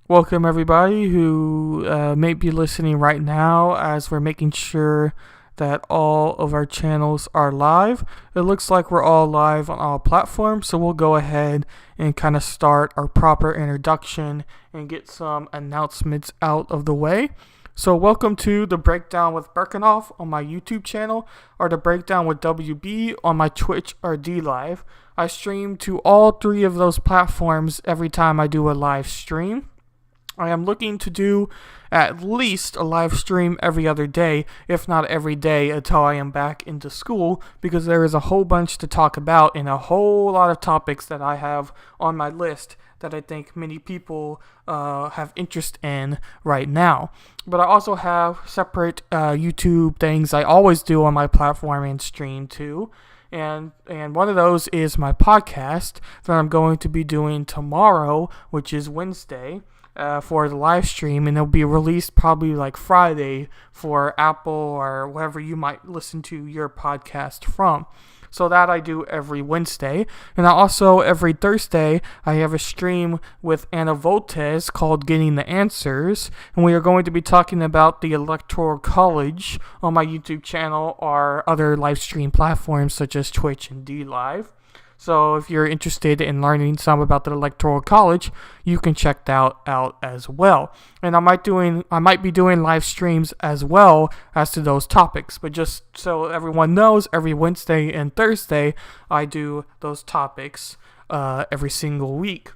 Welcome, everybody who may be listening right now as we're making sure that all of our channels are live. It looks like we're all live on all platforms, so we'll go ahead and kind of start our proper introduction and get some announcements out of the way. So welcome to The Breakdown with Birkenhoff on my YouTube channel, or The Breakdown with WB on my Twitch or D Live. I stream to all three of those platforms every time I do a live stream. I am looking to do at least a live stream every other day, if not every day, until I am back into school, because there is a whole bunch to talk about and a whole lot of topics that I have on my list that I think many people have interest in right now. But I also have separate YouTube things I always do on my platform and stream too. And one of those is my podcast that I'm going to be doing tomorrow, which is Wednesday, for the live stream, and it'll be released probably like Friday for Apple or wherever you might listen to your podcast from. So that I do every Wednesday. And I also, every Thursday, I have a stream with Anna Voltes called Getting the Answers. And we are going to be talking about the Electoral College on my YouTube channel or other live stream platforms such as Twitch and D Live. So if you're interested in learning some about the Electoral College, you can check that out as well. And I might be doing live streams as well as to those topics. But just so everyone knows, every Wednesday and Thursday, I do those topics every single week.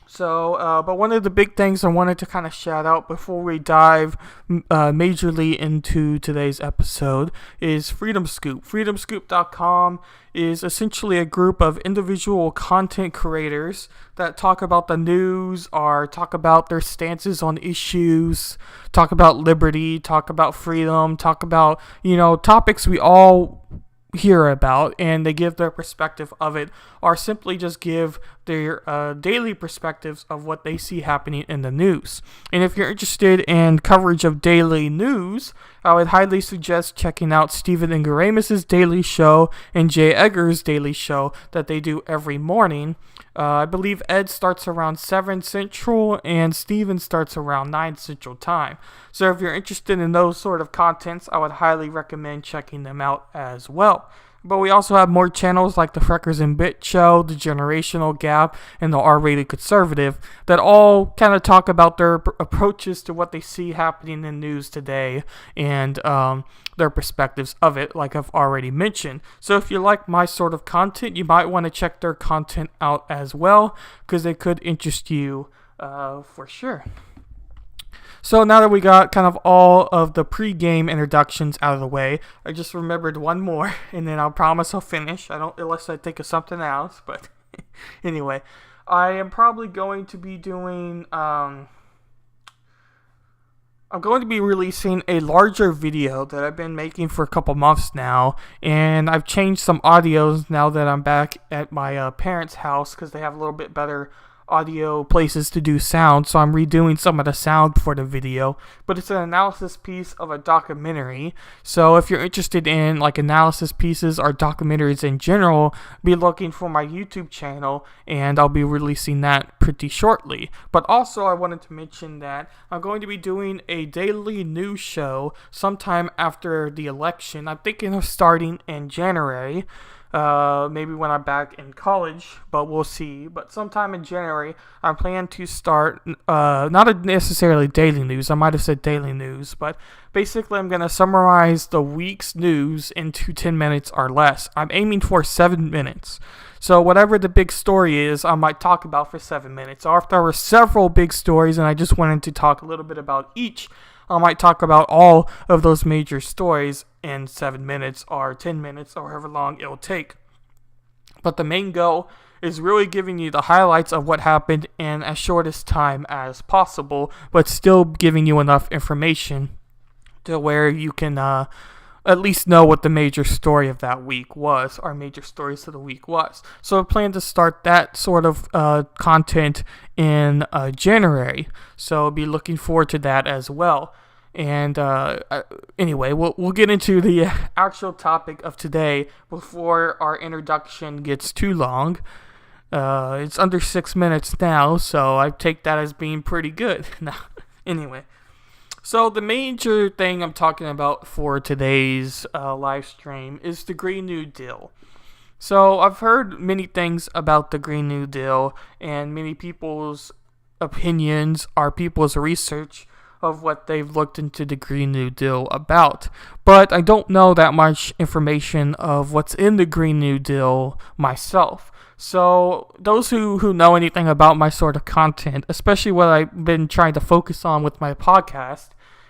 So, but one of the big things I wanted to kind of shout out before we dive majorly into today's episode is Freedom Scoop. FreedomScoop.com is essentially a group of individual content creators that talk about the news or talk about their stances on issues, talk about liberty, talk about freedom, talk about, topics we all hear about, and they give their perspective of it, or simply just give their daily perspectives of what they see happening in the news. And if you're interested in coverage of daily news, I would highly suggest checking out Stephen Ingaramus' daily show and Jay Edgar's daily show that they do every morning. I believe Ed starts around 7 Central and Steven starts around 9 Central Time. So if you're interested in those sort of contents, I would highly recommend checking them out as well. But we also have more channels like the Freckers and Bit Show, the Generational Gap, and the R-Rated Conservative that all kind of talk about their approaches to what they see happening in news today and their perspectives of it, like I've already mentioned. So if you like my sort of content, you might want to check their content out as well, because they could interest you for sure. So now that we got kind of all of the pre-game introductions out of the way, I just remembered one more, and then I'll promise I'll finish. Unless I think of something else, but anyway, I am probably going to be doing, I'm going to be releasing a larger video that I've been making for a couple months now, and I've changed some audios now that I'm back at my parents' house, because they have a little bit better audio places to do sound, so I'm redoing some of the sound for the video, but it's an analysis piece of a documentary. So if you're interested in like analysis pieces or documentaries in general, be looking for my YouTube channel, and I'll be releasing that pretty shortly. But also I wanted to mention that I'm going to be doing a daily news show sometime after the election. I'm thinking of starting in January. Maybe when I'm back in college, but we'll see. But sometime in January, I plan to start, not necessarily daily news, I might have said daily news, but basically I'm going to summarize the week's news into 10 minutes or less. I'm aiming for 7 minutes. So whatever the big story is, I might talk about for 7 minutes. Or if there were several big stories and I just wanted to talk a little bit about each, I might talk about all of those major stories in 7 minutes or 10 minutes or however long it'll take. But the main goal is really giving you the highlights of what happened in as shortest time as possible, but still giving you enough information to where you can at least know what the major story of that week was, or major stories of the week was. So I plan to start that sort of content in January. So I'll be looking forward to that as well. And anyway, we'll get into the actual topic of today before our introduction gets too long. It's under 6 minutes now, so I take that as being pretty good. Anyway, so the major thing I'm talking about for today's live stream is the Green New Deal. So I've heard many things about the Green New Deal, and many people's opinions are people's research of what they've looked into the Green New Deal about. But I don't know that much information of what's in the Green New Deal myself. So those who know anything about my sort of content, especially what I've been trying to focus on with my podcast,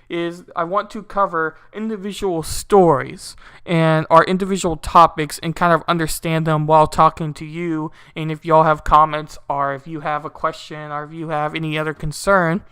is I want to cover individual stories and our individual topics and kind of understand them while talking to you. And if y'all have comments, or if you have a question, or if you have any other concern,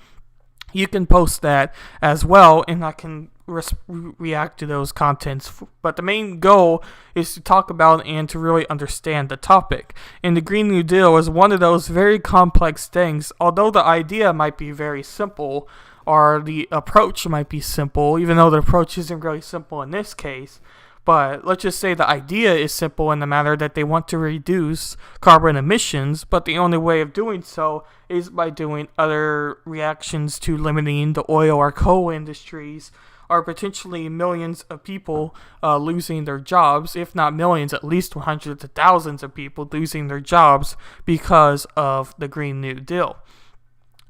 you can post that as well, and I can react to those contents. But the main goal is to talk about and to really understand the topic. And the Green New Deal is one of those very complex things. Although the idea might be very simple, or the approach might be simple, even though the approach isn't really simple in this case. But let's just say the idea is simple in the matter that they want to reduce carbon emissions, but the only way of doing so is by doing other reactions to limiting the oil or coal industries, or potentially millions of people losing their jobs, if not millions, at least hundreds of thousands of people losing their jobs because of the Green New Deal.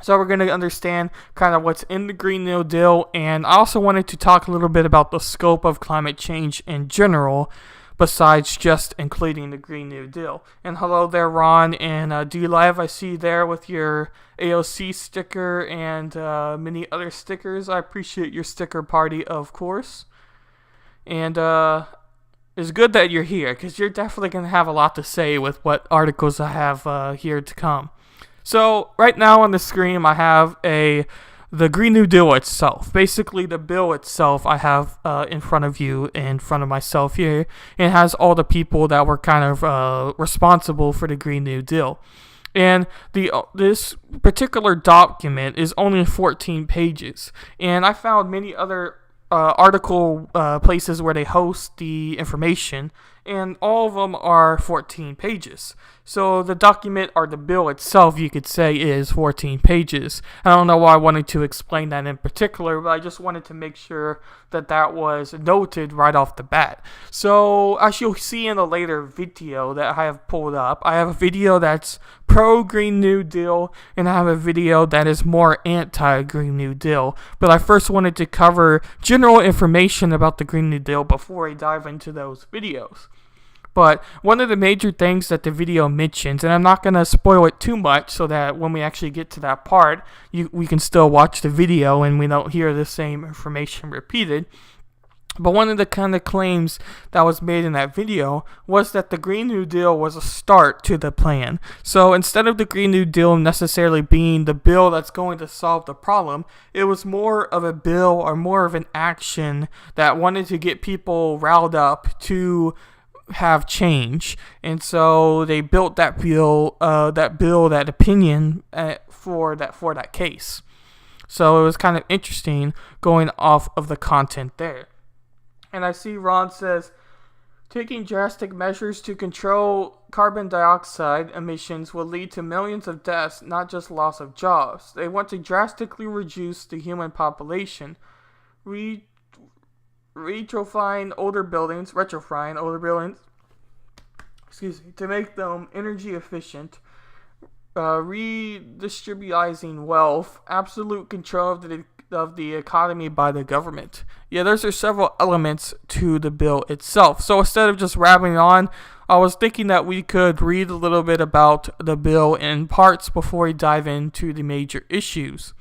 So we're going to understand kind of what's in the Green New Deal, and I also wanted to talk a little bit about the scope of climate change in general, besides just including the Green New Deal. And hello there, Ron, and D-Live, I see you there with your AOC sticker and many other stickers. I appreciate your sticker party, of course. And it's good that you're here, because you're definitely going to have a lot to say with what articles I have here to come. So right now on the screen I have the Green New Deal itself. Basically the bill itself I have in front of you, in front of myself here. It has all the people that were kind of responsible for the Green New Deal. And this particular document is only 14 pages. And I found many other article places where they host the information, and all of them are 14 pages. So the document, or the bill itself, you could say, is 14 pages. I don't know why I wanted to explain that in particular, but I just wanted to make sure that that was noted right off the bat. So as you'll see in a later video that I have pulled up, I have a video that's pro-Green New Deal, and I have a video that is more anti-Green New Deal. But I first wanted to cover general information about the Green New Deal before I dive into those videos. But one of the major things that the video mentions, and I'm not going to spoil it too much so that when we actually get to that part, we can still watch the video and we don't hear the same information repeated. But one of the kind of claims that was made in that video was that the Green New Deal was a start to the plan. So instead of the Green New Deal necessarily being the bill that's going to solve the problem, it was more of a bill, or more of an action that wanted to get people riled up to have change. And so they built that bill, that opinion for that case. So it was kind of interesting going off of the content there. And I see Ron says, taking drastic measures to control carbon dioxide emissions will lead to millions of deaths, not just loss of jobs. They want to drastically reduce the human population, retrofitting older buildings, to make them energy efficient, redistributing wealth, absolute control of the economy by the government. Yeah, those are several elements to the bill itself. So instead of just rabbiting on, I was thinking that we could read a little bit about the bill in parts before we dive into the major issues.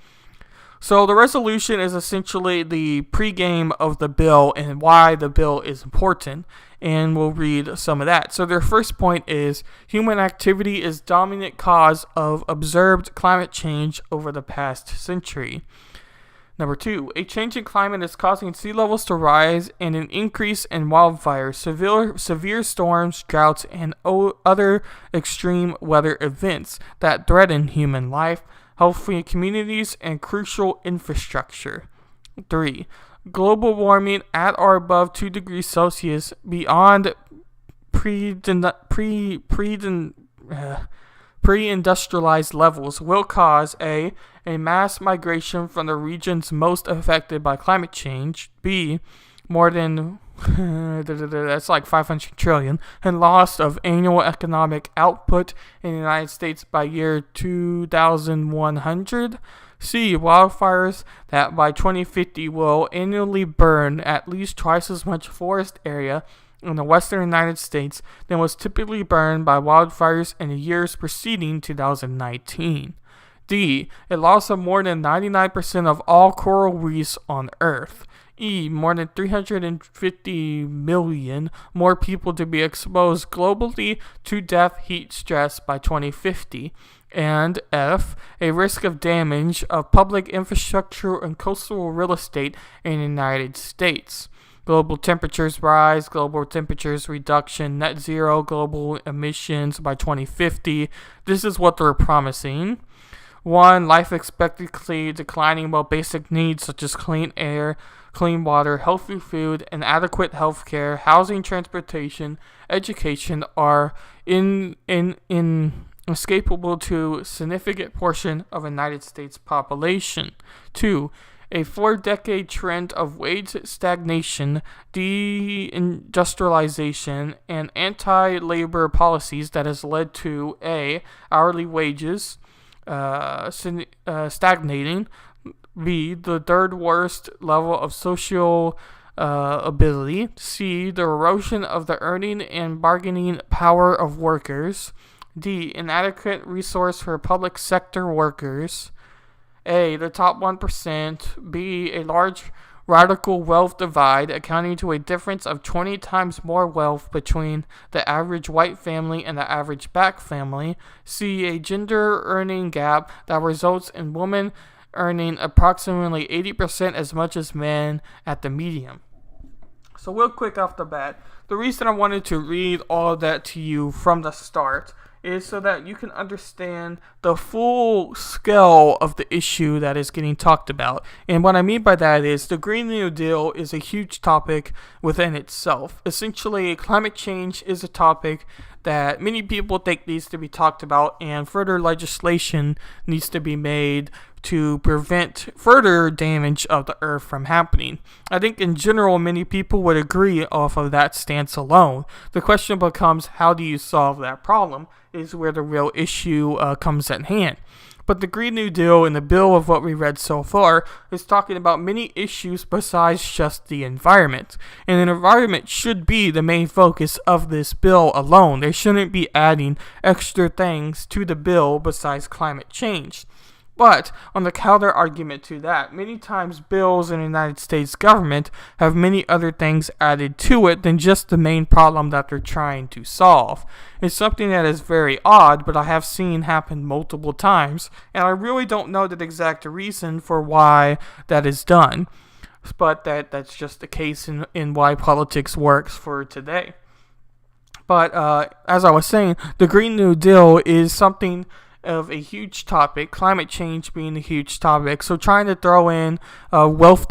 So the resolution is essentially the pregame of the bill and why the bill is important, and we'll read some of that. So their first point is, human activity is dominant cause of observed climate change over the past century. Number 2, a changing climate is causing sea levels to rise and an increase in wildfires, severe storms, droughts, and other extreme weather events that threaten human life, healthy communities, and crucial infrastructure. 3, global warming at or above 2 degrees Celsius beyond pre-industrialized levels will cause a mass migration from the regions most affected by climate change, b, more than that's like 500 trillion, and loss of annual economic output in the United States by year 2100. C. Wildfires that by 2050 will annually burn at least twice as much forest area in the western United States than was typically burned by wildfires in the years preceding 2019. D. A loss of more than 99% of all coral reefs on Earth. E. More than 350 million more people to be exposed globally to death heat stress by 2050. And F. A risk of damage of public infrastructure and coastal real estate in the United States. Global temperatures rise, global temperatures reduction, net zero global emissions by 2050. This is what they're promising. 1. Life expectancy declining while basic needs such as clean air, clean water, healthy food, and adequate health care, housing, transportation, education are inescapable to a significant portion of the United States population. 2. A 4-decade trend of wage stagnation, deindustrialization, and anti-labor policies that has led to A. Hourly wages stagnating, B. The third worst level of social ability, C. The erosion of the earning and bargaining power of workers, D. Inadequate resource for public sector workers, A. The top 1%, B. A large radical wealth divide accounting to a difference of 20 times more wealth between the average white family and the average black family, C. A gender earning gap that results in women earning approximately 80% as much as men at the median. So real quick off the bat, the reason I wanted to read all of that to you from the start is so that you can understand the full scale of the issue that is getting talked about. And what I mean by that is the Green New Deal is a huge topic within itself. Essentially, climate change is a topic that many people think needs to be talked about, and further legislation needs to be made to prevent further damage of the earth from happening. I think in general many people would agree off of that stance alone. The question becomes, how do you solve that problem is where the real issue comes at hand. But the Green New Deal and the bill of what we read so far is talking about many issues besides just the environment. And the environment should be the main focus of this bill alone. They shouldn't be adding extra things to the bill besides climate change. But on the counter argument to that, many times bills in the United States government have many other things added to it than just the main problem that they're trying to solve. It's something that is very odd, but I have seen happen multiple times, and I really don't know the exact reason for why that is done. But that's just the case in why politics works for today. But as I was saying, the Green New Deal is something of a huge topic, climate change being a huge topic. So trying to throw in wealth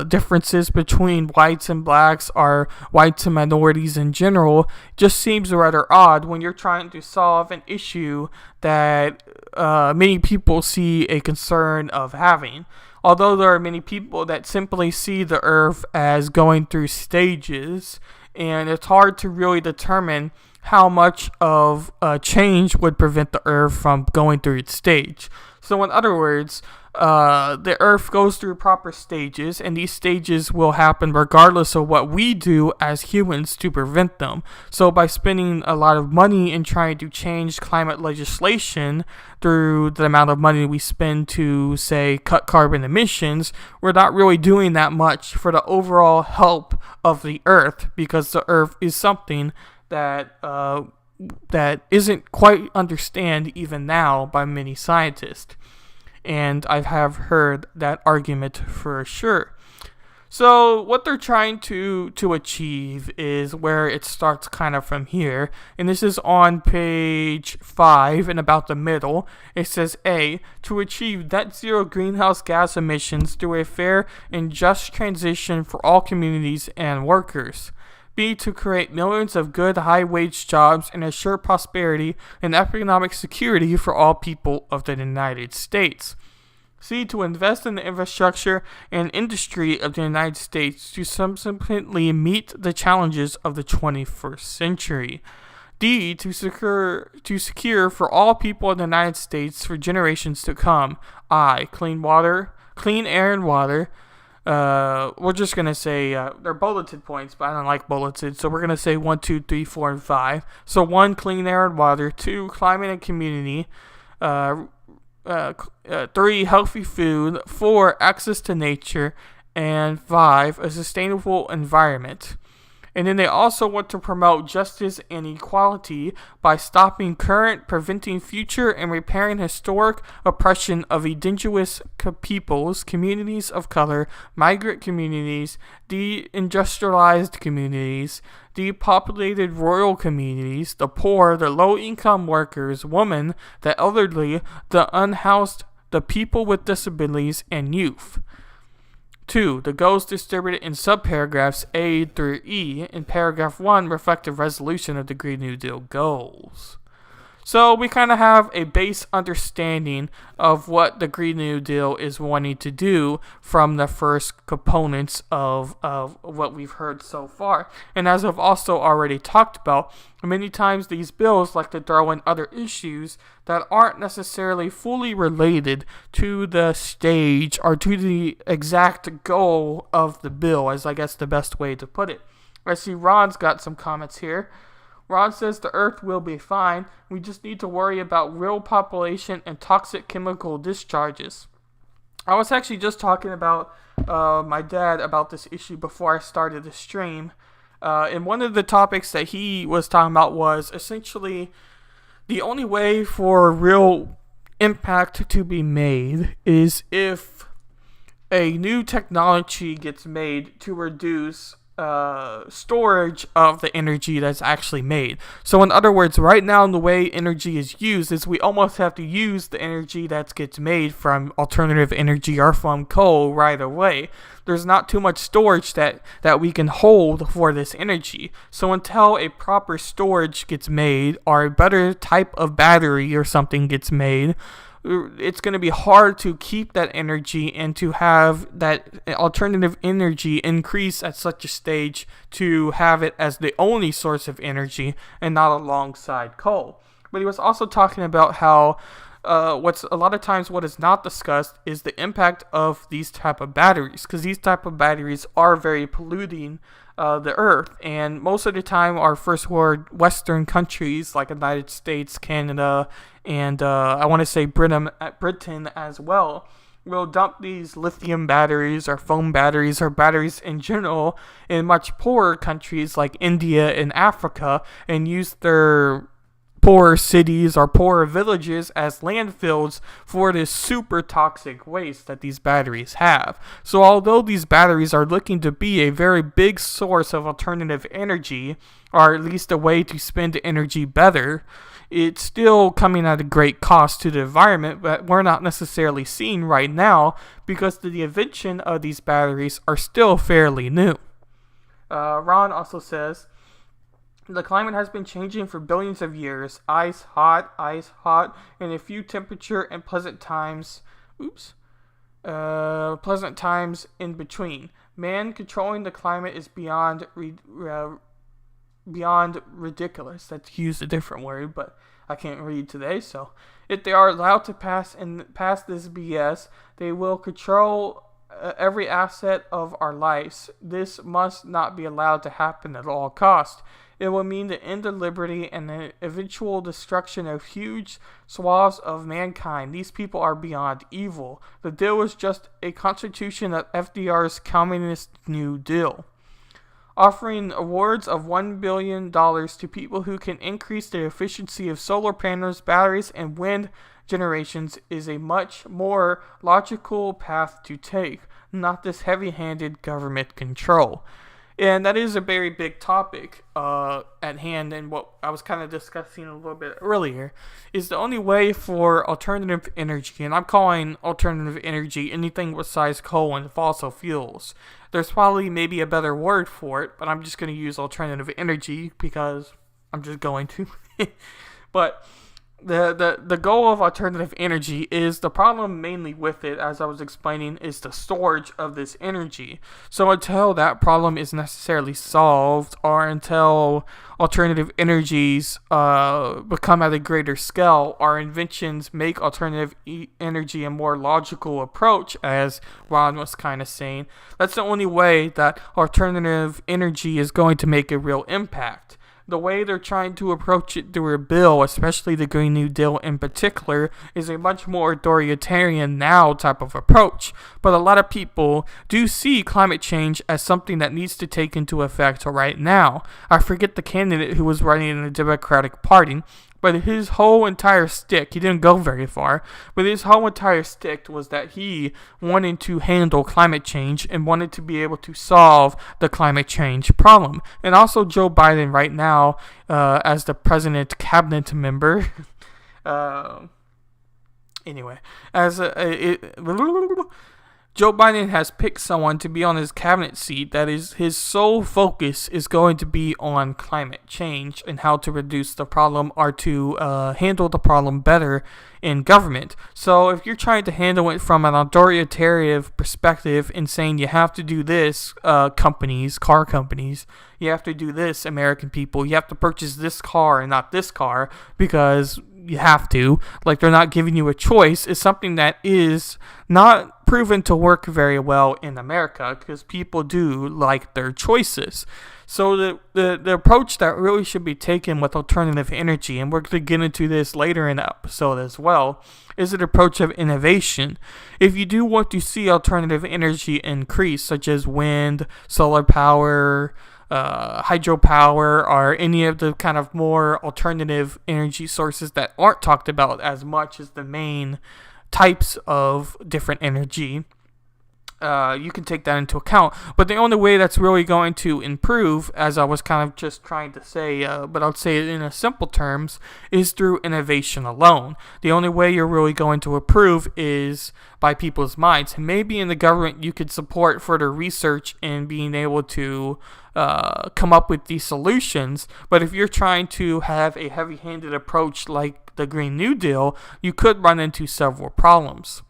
differences between whites and blacks or whites and minorities in general just seems rather odd when you're trying to solve an issue that many people see a concern of having. Although there are many people that simply see the earth as going through stages, and it's hard to really determine how much of change would prevent the earth from going through its stage. So in other words, the earth goes through proper stages, and these stages will happen regardless of what we do as humans to prevent them. So by spending a lot of money in trying to change climate legislation through the amount of money we spend to, say, cut carbon emissions, we're not really doing that much for the overall health of the earth, because the earth is something that isn't quite understood even now by many scientists. And I have heard that argument for sure. So what they're trying to achieve is where it starts kind of from here. And this is on page 5 and about the middle. It says A, to achieve net zero greenhouse gas emissions through a fair and just transition for all communities and workers. B, to create millions of good high-wage jobs and assure prosperity and economic security for all people of the United States. C, to invest in the infrastructure and industry of the United States to subsequently meet the challenges of the 21st century. D, to secure for all people in the United States for generations to come. I, clean air and water. We're just going to say, they're bulleted points, but I don't like bulleted, so we're going to say 1, 2, 3, 4, and 5. So 1, clean air and water. 2, climate and community. 3, healthy food. 4, access to nature. And 5, a sustainable environment. And then they also want to promote justice and equality by stopping current, preventing future, and repairing historic oppression of indigenous peoples, communities of color, migrant communities, deindustrialized communities, depopulated rural communities, the poor, the low-income workers, women, the elderly, the unhoused, the people with disabilities, and youth. 2. The goals distributed in subparagraphs A through E in paragraph 1 reflect a resolution of the Green New Deal goals. So we kind of have a base understanding of what the Green New Deal is wanting to do from the first components of what we've heard so far. And as I've also already talked about, many times these bills like to throw in other issues that aren't necessarily fully related to the stage or to the exact goal of the bill, as I guess the best way to put it. I see Ron's got some comments here. Ron says the Earth will be fine. We just need to worry about real population and toxic chemical discharges. I was actually just talking about my dad about this issue before I started the stream. And one of the topics that he was talking about was essentially the only way for real impact to be made is if a new technology gets made to reduce storage of the energy that's actually made. So in other words, right now the way energy is used is we almost have to use the energy that gets made from alternative energy or from coal right away. There's not too much storage that we can hold for this energy. So until a proper storage gets made or a better type of battery or something gets made, it's going to be hard to keep that energy and to have that alternative energy increase at such a stage to have it as the only source of energy and not alongside coal. But he was also talking about how what's a lot of times what is not discussed is the impact of these type of batteries, because these type of batteries are very polluting the earth, and most of the time our first world Western countries like the United States, Canada, and I want to say Britain as well will dump these lithium batteries or foam batteries or batteries in general in much poorer countries like India and Africa and use their poorer cities or poorer villages as landfills for this super toxic waste that these batteries have. So although these batteries are looking to be a very big source of alternative energy, or at least a way to spend energy better, it's still coming at a great cost to the environment that we're not necessarily seeing right now because the invention of these batteries are still fairly new. Ron also says, the climate has been changing for billions of years. Ice hot, and a few temperature and pleasant times in between. Man controlling the climate is beyond ridiculous. That's used a different word, but I can't read today. So, if they are allowed to pass this BS, they will control every asset of our lives. This must not be allowed to happen at all costs. It will mean the end of liberty and the eventual destruction of huge swaths of mankind. These people are beyond evil. The deal is just a constitution of FDR's Communist New Deal. Offering awards of $1 billion to people who can increase the efficiency of solar panels, batteries, and wind generations is a much more logical path to take, not this heavy-handed government control. And that is a very big topic at hand, and what I was kind of discussing a little bit earlier is the only way for alternative energy, and I'm calling alternative energy anything besides coal and fossil fuels. There's probably maybe a better word for it, but I'm just going to use alternative energy because I'm just going to. But the goal of alternative energy is the problem mainly with it, as I was explaining, is the storage of this energy. So until that problem is necessarily solved, or until alternative energies become at a greater scale, our inventions make alternative energy a more logical approach, as Ron was kind of saying. That's the only way that alternative energy is going to make a real impact. The way they're trying to approach it through a bill, especially the Green New Deal in particular, is a much more authoritarian now type of approach. But a lot of people do see climate change as something that needs to take into effect right now. I forget the candidate who was running in the Democratic Party, but his whole entire stick, he didn't go very far, but his whole entire stick was that he wanted to handle climate change and wanted to be able to solve the climate change problem. And also Joe Biden right now, as the president cabinet member, anyway, Joe Biden has picked someone to be on his cabinet seat that is his sole focus is going to be on climate change and how to reduce the problem or to handle the problem better in government. So if you're trying to handle it from an authoritarian perspective and saying you have to do this, car companies, you have to do this, American people, you have to purchase this car and not this car because you have to, like they're not giving you a choice, is something that is not proven to work very well in America because people do like their choices. So the approach that really should be taken with alternative energy, and we're going to get into this later in the episode as well, is an approach of innovation. If you do want to see alternative energy increase, such as wind, solar power, hydropower, or any of the kind of more alternative energy sources that aren't talked about as much as the main types of different energy, you can take that into account. But the only way that's really going to improve, as I was kind of just trying to say, but I'll say it in a simple terms, is through innovation alone. The only way you're really going to improve is by people's minds. And maybe in the government you could support further research in being able to come up with these solutions. But if you're trying to have a heavy-handed approach like the Green New Deal, you could run into several problems.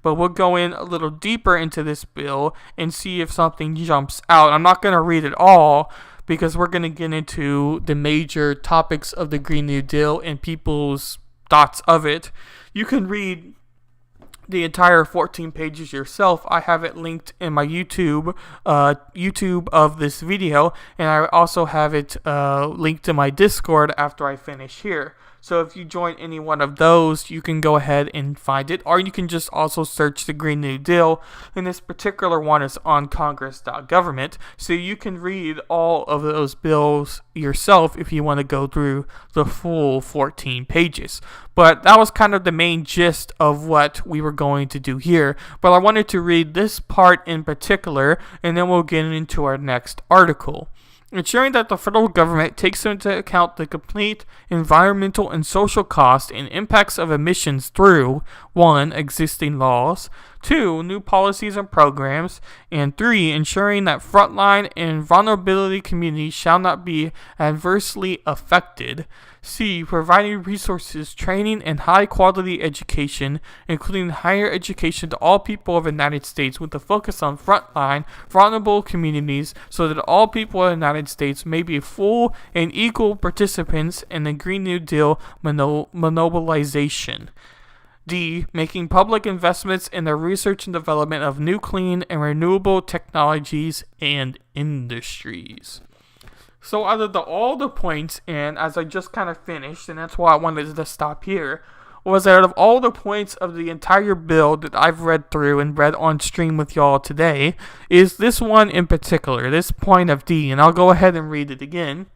But we'll go in a little deeper into this bill and see if something jumps out. I'm not going to read it all because we're going to get into the major topics of the Green New Deal and people's thoughts of it. You can read the entire 14 pages yourself. I have it linked in my YouTube of this video, and I also have it linked to my Discord after I finish here. So if you join any one of those, you can go ahead and find it, or you can just also search the Green New Deal, and this particular one is on congress.government, so you can read all of those bills yourself if you want to go through the full 14 pages. But that was kind of the main gist of what we were going to do here, but I wanted to read this part in particular, and then we'll get into our next article. Ensuring that the federal government takes into account the complete environmental and social costs and impacts of emissions through 1. Existing laws, 2. New policies and programs, and 3. Ensuring that frontline and vulnerability communities shall not be adversely affected. C. Providing resources, training, and high-quality education, including higher education to all people of the United States with a focus on frontline, vulnerable communities so that all people of the United States may be full and equal participants in the Green New Deal monopolization. D. Making public investments in the research and development of new clean and renewable technologies and industries. So out of all the points, and as I just kind of finished, and that's why I wanted to stop here, was that out of all the points of the entire bill that I've read through and read on stream with y'all today, is this one in particular, this point of D, and I'll go ahead and read it again.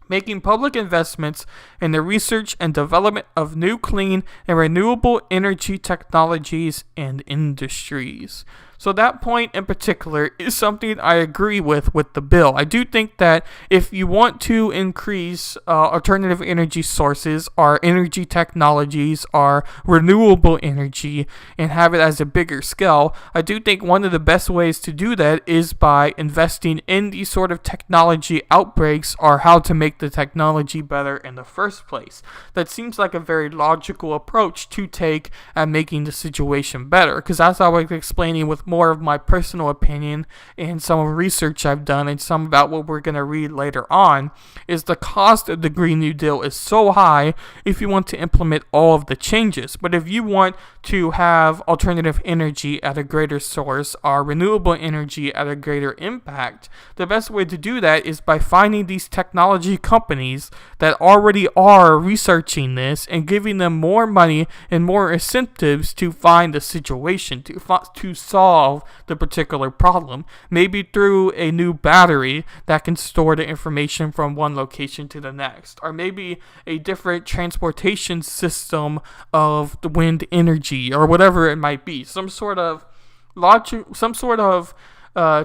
Making public investments in the research and development of new clean and renewable energy technologies and industries. So that point in particular is something I agree with the bill. I do think that if you want to increase alternative energy sources, our energy technologies, our renewable energy, and have it as a bigger scale, I do think one of the best ways to do that is by investing in these sort of technology outbreaks, or how to make the technology better in the first place. That seems like a very logical approach to take at making the situation better, because as I was explaining with more of my personal opinion and some of the research I've done and some about what we're going to read later on, is the cost of the Green New Deal is so high if you want to implement all of the changes. But if you want to have alternative energy at a greater source, or renewable energy at a greater impact, the best way to do that is by finding these technology companies that already are researching this and giving them more money and more incentives to find the situation, to solve the particular problem. Maybe through a new battery that can store the information from one location to the next, or maybe a different transportation system of the wind energy, or whatever it might be. Some sort of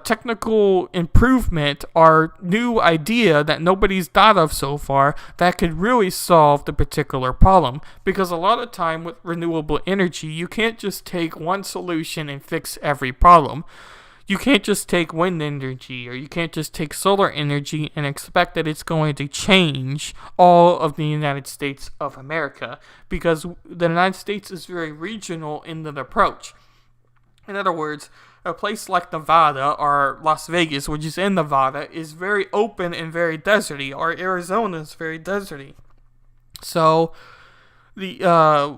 technical improvement or new idea that nobody's thought of so far that could really solve the particular problem. Because a lot of time with renewable energy, you can't just take one solution and fix every problem. You can't just take wind energy, or you can't just take solar energy and expect that it's going to change all of the United States of America, because the United States is very regional in the approach. In other words, a place like Nevada or Las Vegas, which is in Nevada, is very open and very deserty, or Arizona is very deserty. So the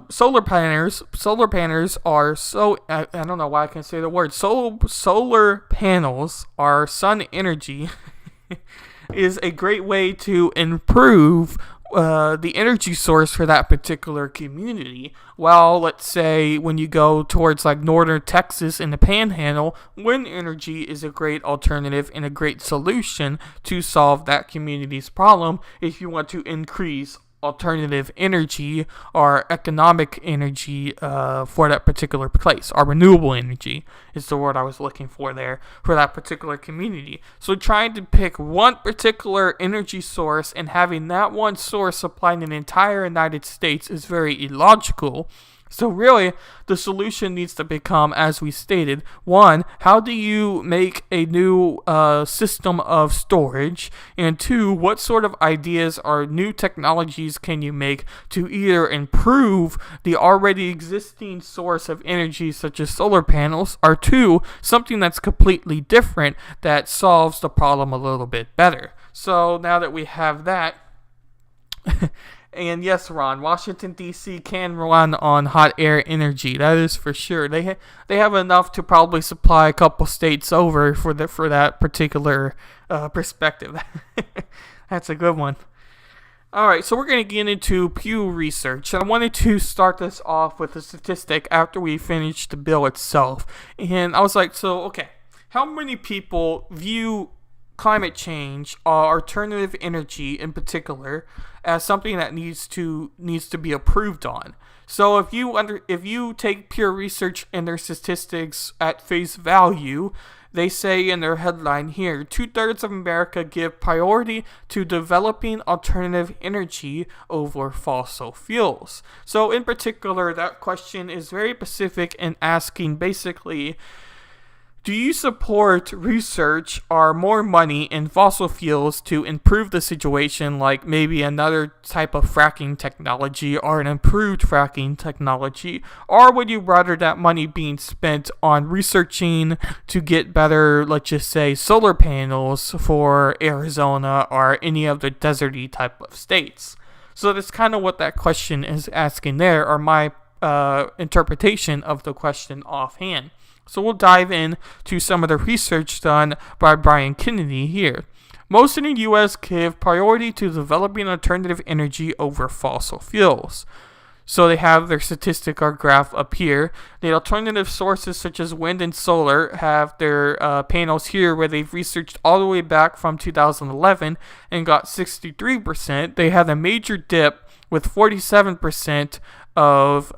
solar panels are so, I don't know why I can't say the word, solar panels are sun energy is a great way to improve the energy source for that particular community. Well, let's say when you go towards like northern Texas in the Panhandle, wind energy is a great alternative and a great solution to solve that community's problem if you want to increase alternative energy or economic energy for that particular place. Or renewable energy is the word I was looking for there, for that particular community. So trying to pick one particular energy source and having that one source supplying an entire United States is very illogical. So really, the solution needs to become, as we stated, one, how do you make a new system of storage? And two, what sort of ideas or new technologies can you make to either improve the already existing source of energy, such as solar panels, or two, something that's completely different that solves the problem a little bit better. So now that we have that, and yes, Ron, Washington, D.C. can run on hot air energy. That is for sure. They have enough to probably supply a couple states over for that particular perspective. That's a good one. All right, so we're going to get into Pew Research. And I wanted to start this off with a statistic after we finished the bill itself. And I was like, so, okay, how many people view climate change, alternative energy in particular, as something that needs to be approved on? So if you take Pew Research and their statistics at face value, they say in their headline here, 2/3 of America give priority to developing alternative energy over fossil fuels. So in particular, that question is very specific in asking basically, do you support research or more money in fossil fuels to improve the situation, like maybe another type of fracking technology or an improved fracking technology? Or would you rather that money being spent on researching to get better, let's just say, solar panels for Arizona or any of the deserty type of states? So that's kind of what that question is asking there, or my interpretation of the question offhand. So we'll dive in to some of the research done by Brian Kennedy here. Most in the U.S. give priority to developing alternative energy over fossil fuels. So they have their statistic or graph up here. The alternative sources such as wind and solar have their panels here where they've researched all the way back from 2011 and got 63%. They had a major dip with 47% of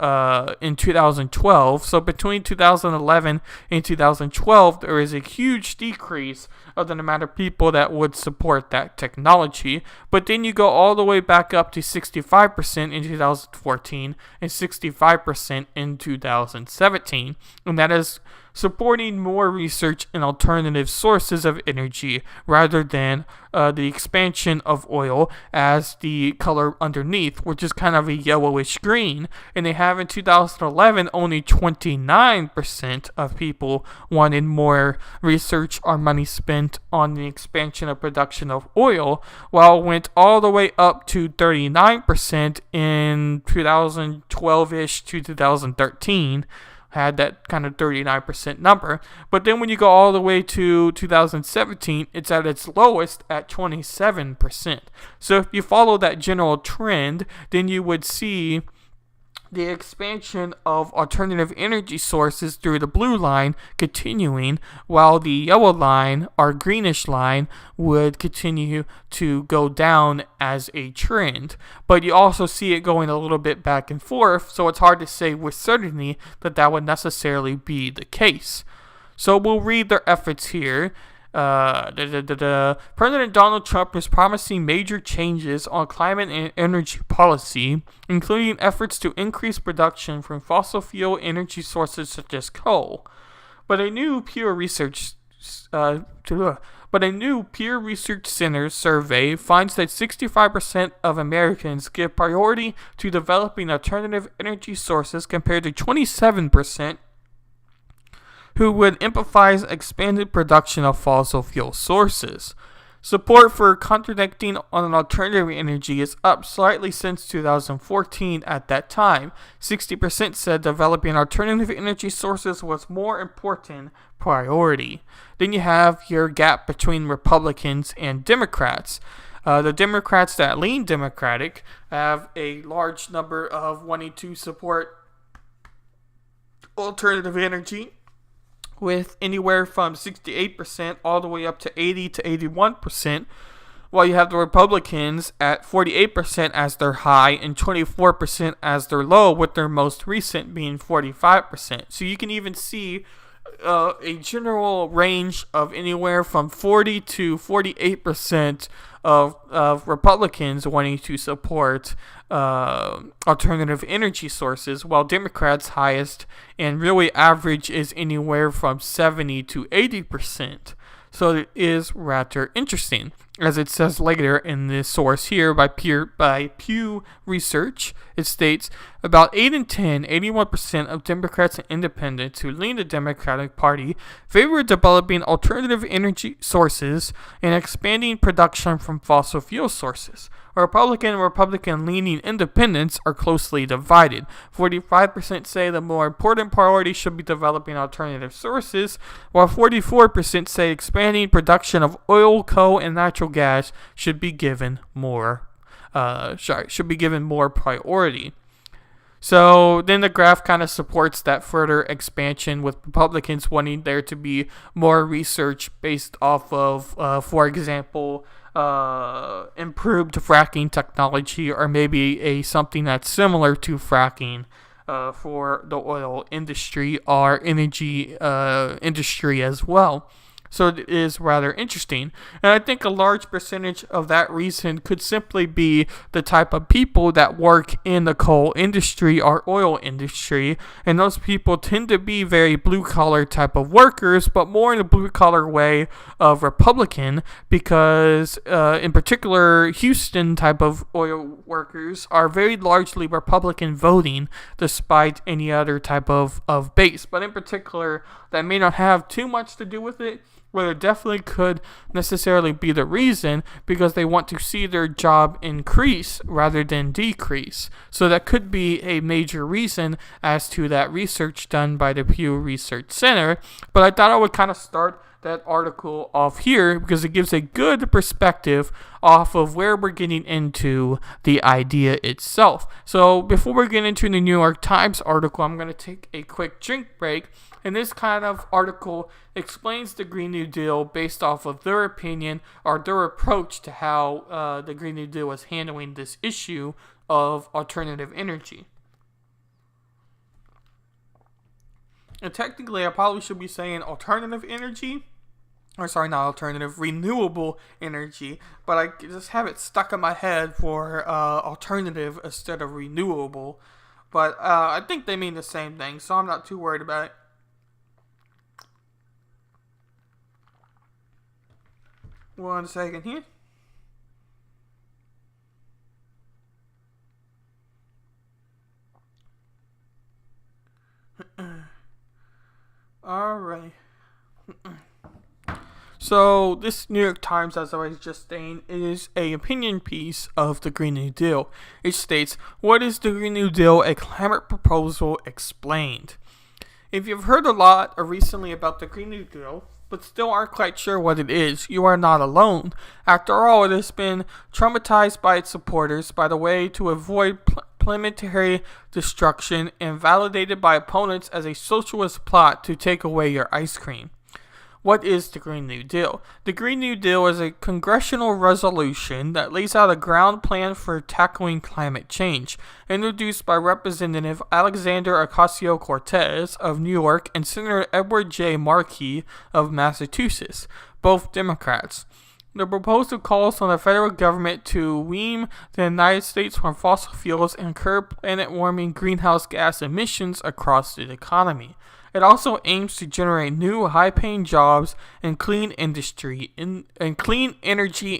in 2012. So between 2011 and 2012, there is a huge decrease of the amount of people that would support that technology. But then you go all the way back up to 65% in 2014 and 65% in 2017. And that is supporting more research in alternative sources of energy rather than the expansion of oil as the color underneath, which is kind of a yellowish green. And they have in 2011 only 29% of people wanted more research or money spent on the expansion of production of oil, while it went all the way up to 39% in 2012-ish to 2013. Had that kind of 39% number. But then when you go all the way to 2017, it's at its lowest at 27%. So if you follow that general trend, then you would see the expansion of alternative energy sources through the blue line continuing, while the yellow line, or greenish line, would continue to go down as a trend. But you also see it going a little bit back and forth, so it's hard to say with certainty that that would necessarily be the case. So we'll read their efforts here. President Donald Trump is promising major changes on climate and energy policy, including efforts to increase production from fossil fuel energy sources such as coal. But a new Pew Research Center survey finds that 65% of Americans give priority to developing alternative energy sources compared to 27% who would emphasize expanded production of fossil fuel sources. Support for contracting on alternative energy is up slightly since 2014. At that time, 60% said developing alternative energy sources was more important priority. Then you have your gap between Republicans and Democrats. The Democrats that lean Democratic have a large number of wanting to support alternative energy, with anywhere from 68% all the way up to 80 to 81%, while you have the Republicans at 48% as their high and 24% as their low, with their most recent being 45%. So you can even see a general range of anywhere from 40 to 48% of Republicans wanting to support alternative energy sources, while Democrats' highest and really average is anywhere from 70 to 80%. So it is rather interesting. As it says later in this source here by Pew Research, it states about 8 in 10, 81% of Democrats and independents who lean the Democratic Party favor developing alternative energy sources and expanding production from fossil fuel sources. Republican and Republican-leaning independents are closely divided. 45% say the more important priority should be developing alternative sources, while 44% say expanding production of oil, coal, and natural gas should be given more priority. So then the graph kind of supports that further expansion, with Republicans wanting there to be more research based off of, for example, improved fracking technology, or maybe something that's similar to fracking for the oil industry or energy industry as well. So it is rather interesting. And I think a large percentage of that reason could simply be the type of people that work in the coal industry or oil industry. And those people tend to be very blue-collar type of workers, but more in the blue-collar way of Republican, because in particular, Houston type of oil workers are very largely Republican voting, despite any other type of base. But in particular, that may not have too much to do with it, where it definitely could necessarily be the reason, because they want to see their job increase rather than decrease. So that could be a major reason as to that research done by the Pew Research Center. But I thought I would kind of start that article off here because it gives a good perspective off of where we're getting into the idea itself. So before we get into the New York Times article, I'm going to take a quick drink break. And this kind of article explains the Green New Deal based off of their opinion or their approach to how the Green New Deal is handling this issue of alternative energy. And technically, I probably should be saying alternative energy. Or sorry, not alternative, renewable energy. But I just have it stuck in my head for alternative instead of renewable. But I think they mean the same thing, so I'm not too worried about it. One second here. Alright. So, this New York Times, as I was just saying, is an opinion piece of the Green New Deal. It states, "What is the Green New Deal? A climate proposal explained." If you've heard a lot recently about the Green New Deal, but still aren't quite sure what it is, you are not alone. After all, it has been traumatized by its supporters by the way to avoid planetary destruction and validated by opponents as a socialist plot to take away your ice cream. What is the Green New Deal? The Green New Deal is a congressional resolution that lays out a ground plan for tackling climate change, introduced by Representative Alexander Ocasio-Cortez of New York and Senator Edward J. Markey of Massachusetts, both Democrats. The proposal calls on the federal government to wean the United States from fossil fuels and curb planet-warming greenhouse gas emissions across the economy. It also aims to generate new high-paying jobs in clean energy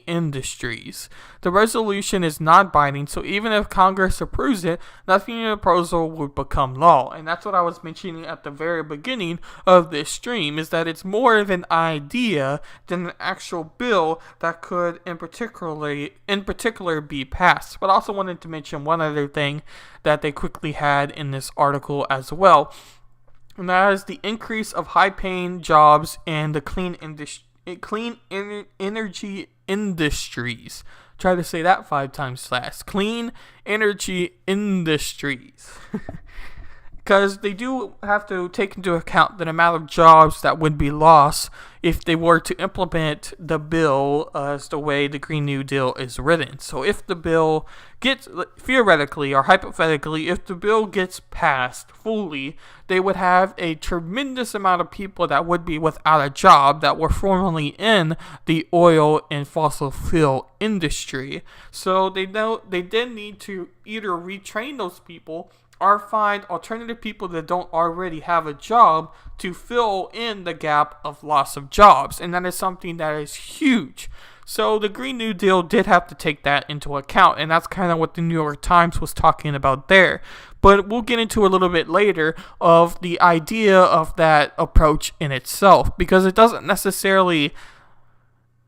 industries. The resolution is non-binding, so even if Congress approves it, nothing in the proposal would become law. And that's what I was mentioning at the very beginning of this stream, is that it's more of an idea than an actual bill that could in particular be passed. But I also wanted to mention one other thing that they quickly had in this article as well. And that is the increase of high-paying jobs in the clean energy industries. Try to say that 5 times fast. Clean energy industries. Because they do have to take into account the amount of jobs that would be lost if they were to implement the bill as the way the Green New Deal is written. So if the bill gets, theoretically or hypothetically, if the bill gets passed fully, they would have a tremendous amount of people that would be without a job that were formerly in the oil and fossil fuel industry. So they then need to either retrain those people or find alternative people that don't already have a job to fill in the gap of loss of jobs. And that is something that is huge. So the Green New Deal did have to take that into account, and that's kind of what the New York Times was talking about there. But we'll get into a little bit later of the idea of that approach in itself, because it doesn't necessarily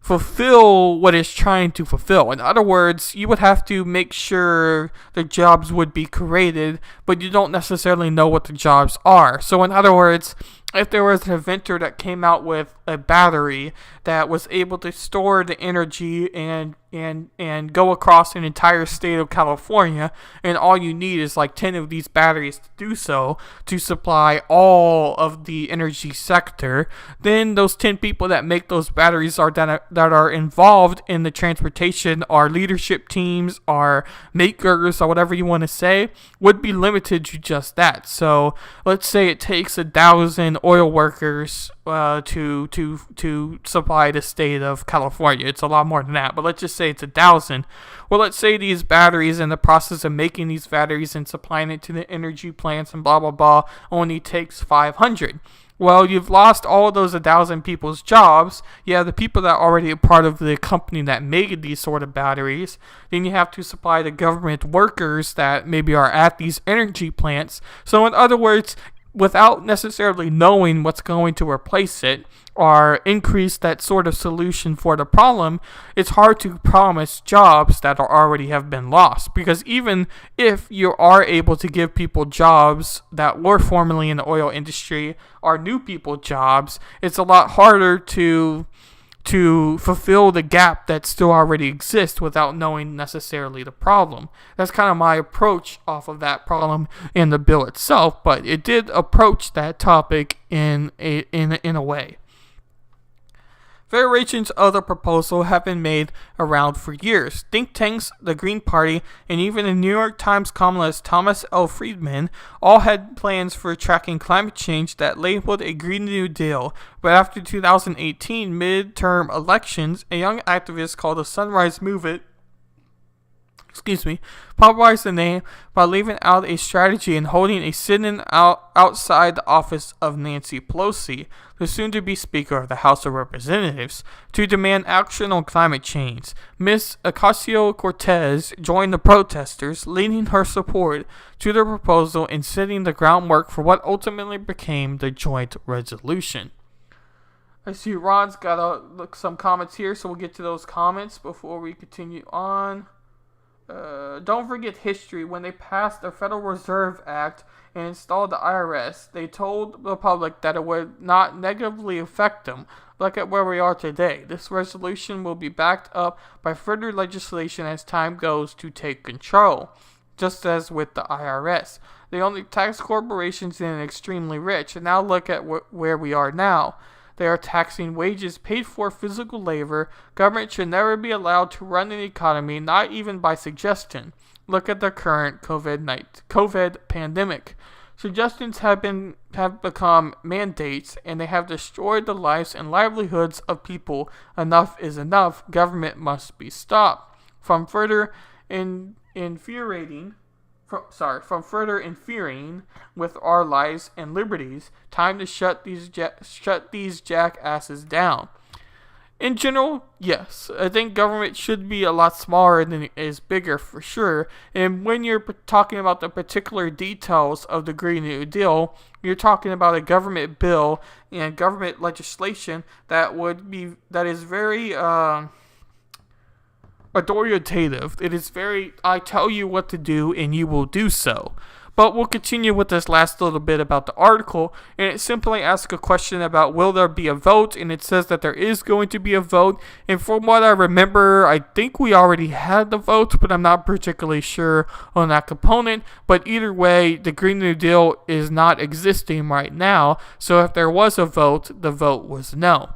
fulfill what it's trying to fulfill. In other words, you would have to make sure the jobs would be created, but you don't necessarily know what the jobs are. So in other words, if there was an inventor that came out with a battery that was able to store the energy and go across an entire state of California, and all you need is like 10 of these batteries to do so, to supply all of the energy sector, then those 10 people that make those batteries that are involved in the transportation, our leadership teams, our makers, or whatever you want to say, would be limited to just that. So let's say it takes 1,000 oil workers to supply the state of California. It's a lot more than that, but let's just say it's 1,000. Well, let's say these batteries, in the process of making these batteries and supplying it to the energy plants and blah blah blah, only takes 500. Well, you've lost all of those 1,000 people's jobs. You have the people that are already a part of the company that made these sort of batteries. Then you have to supply the government workers that maybe are at these energy plants. So in other words, without necessarily knowing what's going to replace it or increase that sort of solution for the problem, it's hard to promise jobs that already have been lost. Because even if you are able to give people jobs that were formerly in the oil industry or new people jobs, it's a lot harder to fulfill the gap that still already exists without knowing necessarily the problem. That's kind of my approach off of that problem in the bill itself, but it did approach that topic in a way. Variations of the proposal have been made around for years. Think tanks, the Green Party, and even the New York Times columnist Thomas L. Friedman all had plans for tracking climate change that labeled a Green New Deal. But after 2018 midterm elections, a young activist called the Sunrise Movement popularized the name by leaving out a strategy and holding a sit-in outside the office of Nancy Pelosi, the soon-to-be Speaker of the House of Representatives, to demand action on climate change. Ms. Ocasio-Cortez joined the protesters, leading her support to the proposal and setting the groundwork for what ultimately became the joint resolution. I see Ron's got some comments here, so we'll get to those comments before we continue on. Don't forget history. When they passed the Federal Reserve Act and installed the IRS, they told the public that it would not negatively affect them. Look at where we are today. This resolution will be backed up by further legislation as time goes to take control, just as with the IRS. They only tax corporations and extremely rich, and now look at where we are now. They are taxing wages paid for physical labor. Government should never be allowed to run an economy, not even by suggestion. Look at the current COVID pandemic. Suggestions have become mandates, and they have destroyed the lives and livelihoods of people. Enough is enough. Government must be stopped. From further interfering with our lives and liberties, time to shut these jackasses down. In general, yes, I think government should be a lot smaller than it is bigger for sure. And when you're talking about the particular details of the Green New Deal, you're talking about a government bill and government legislation that is very authoritative. It is very, I tell you what to do and you will do so. But we'll continue with this last little bit about the article, and it simply asks a question about will there be a vote, and it says that there is going to be a vote. And from what I remember, I think we already had the vote, but I'm not particularly sure on that component. But either way, the Green New Deal is not existing right now, so if there was a vote, the vote was no.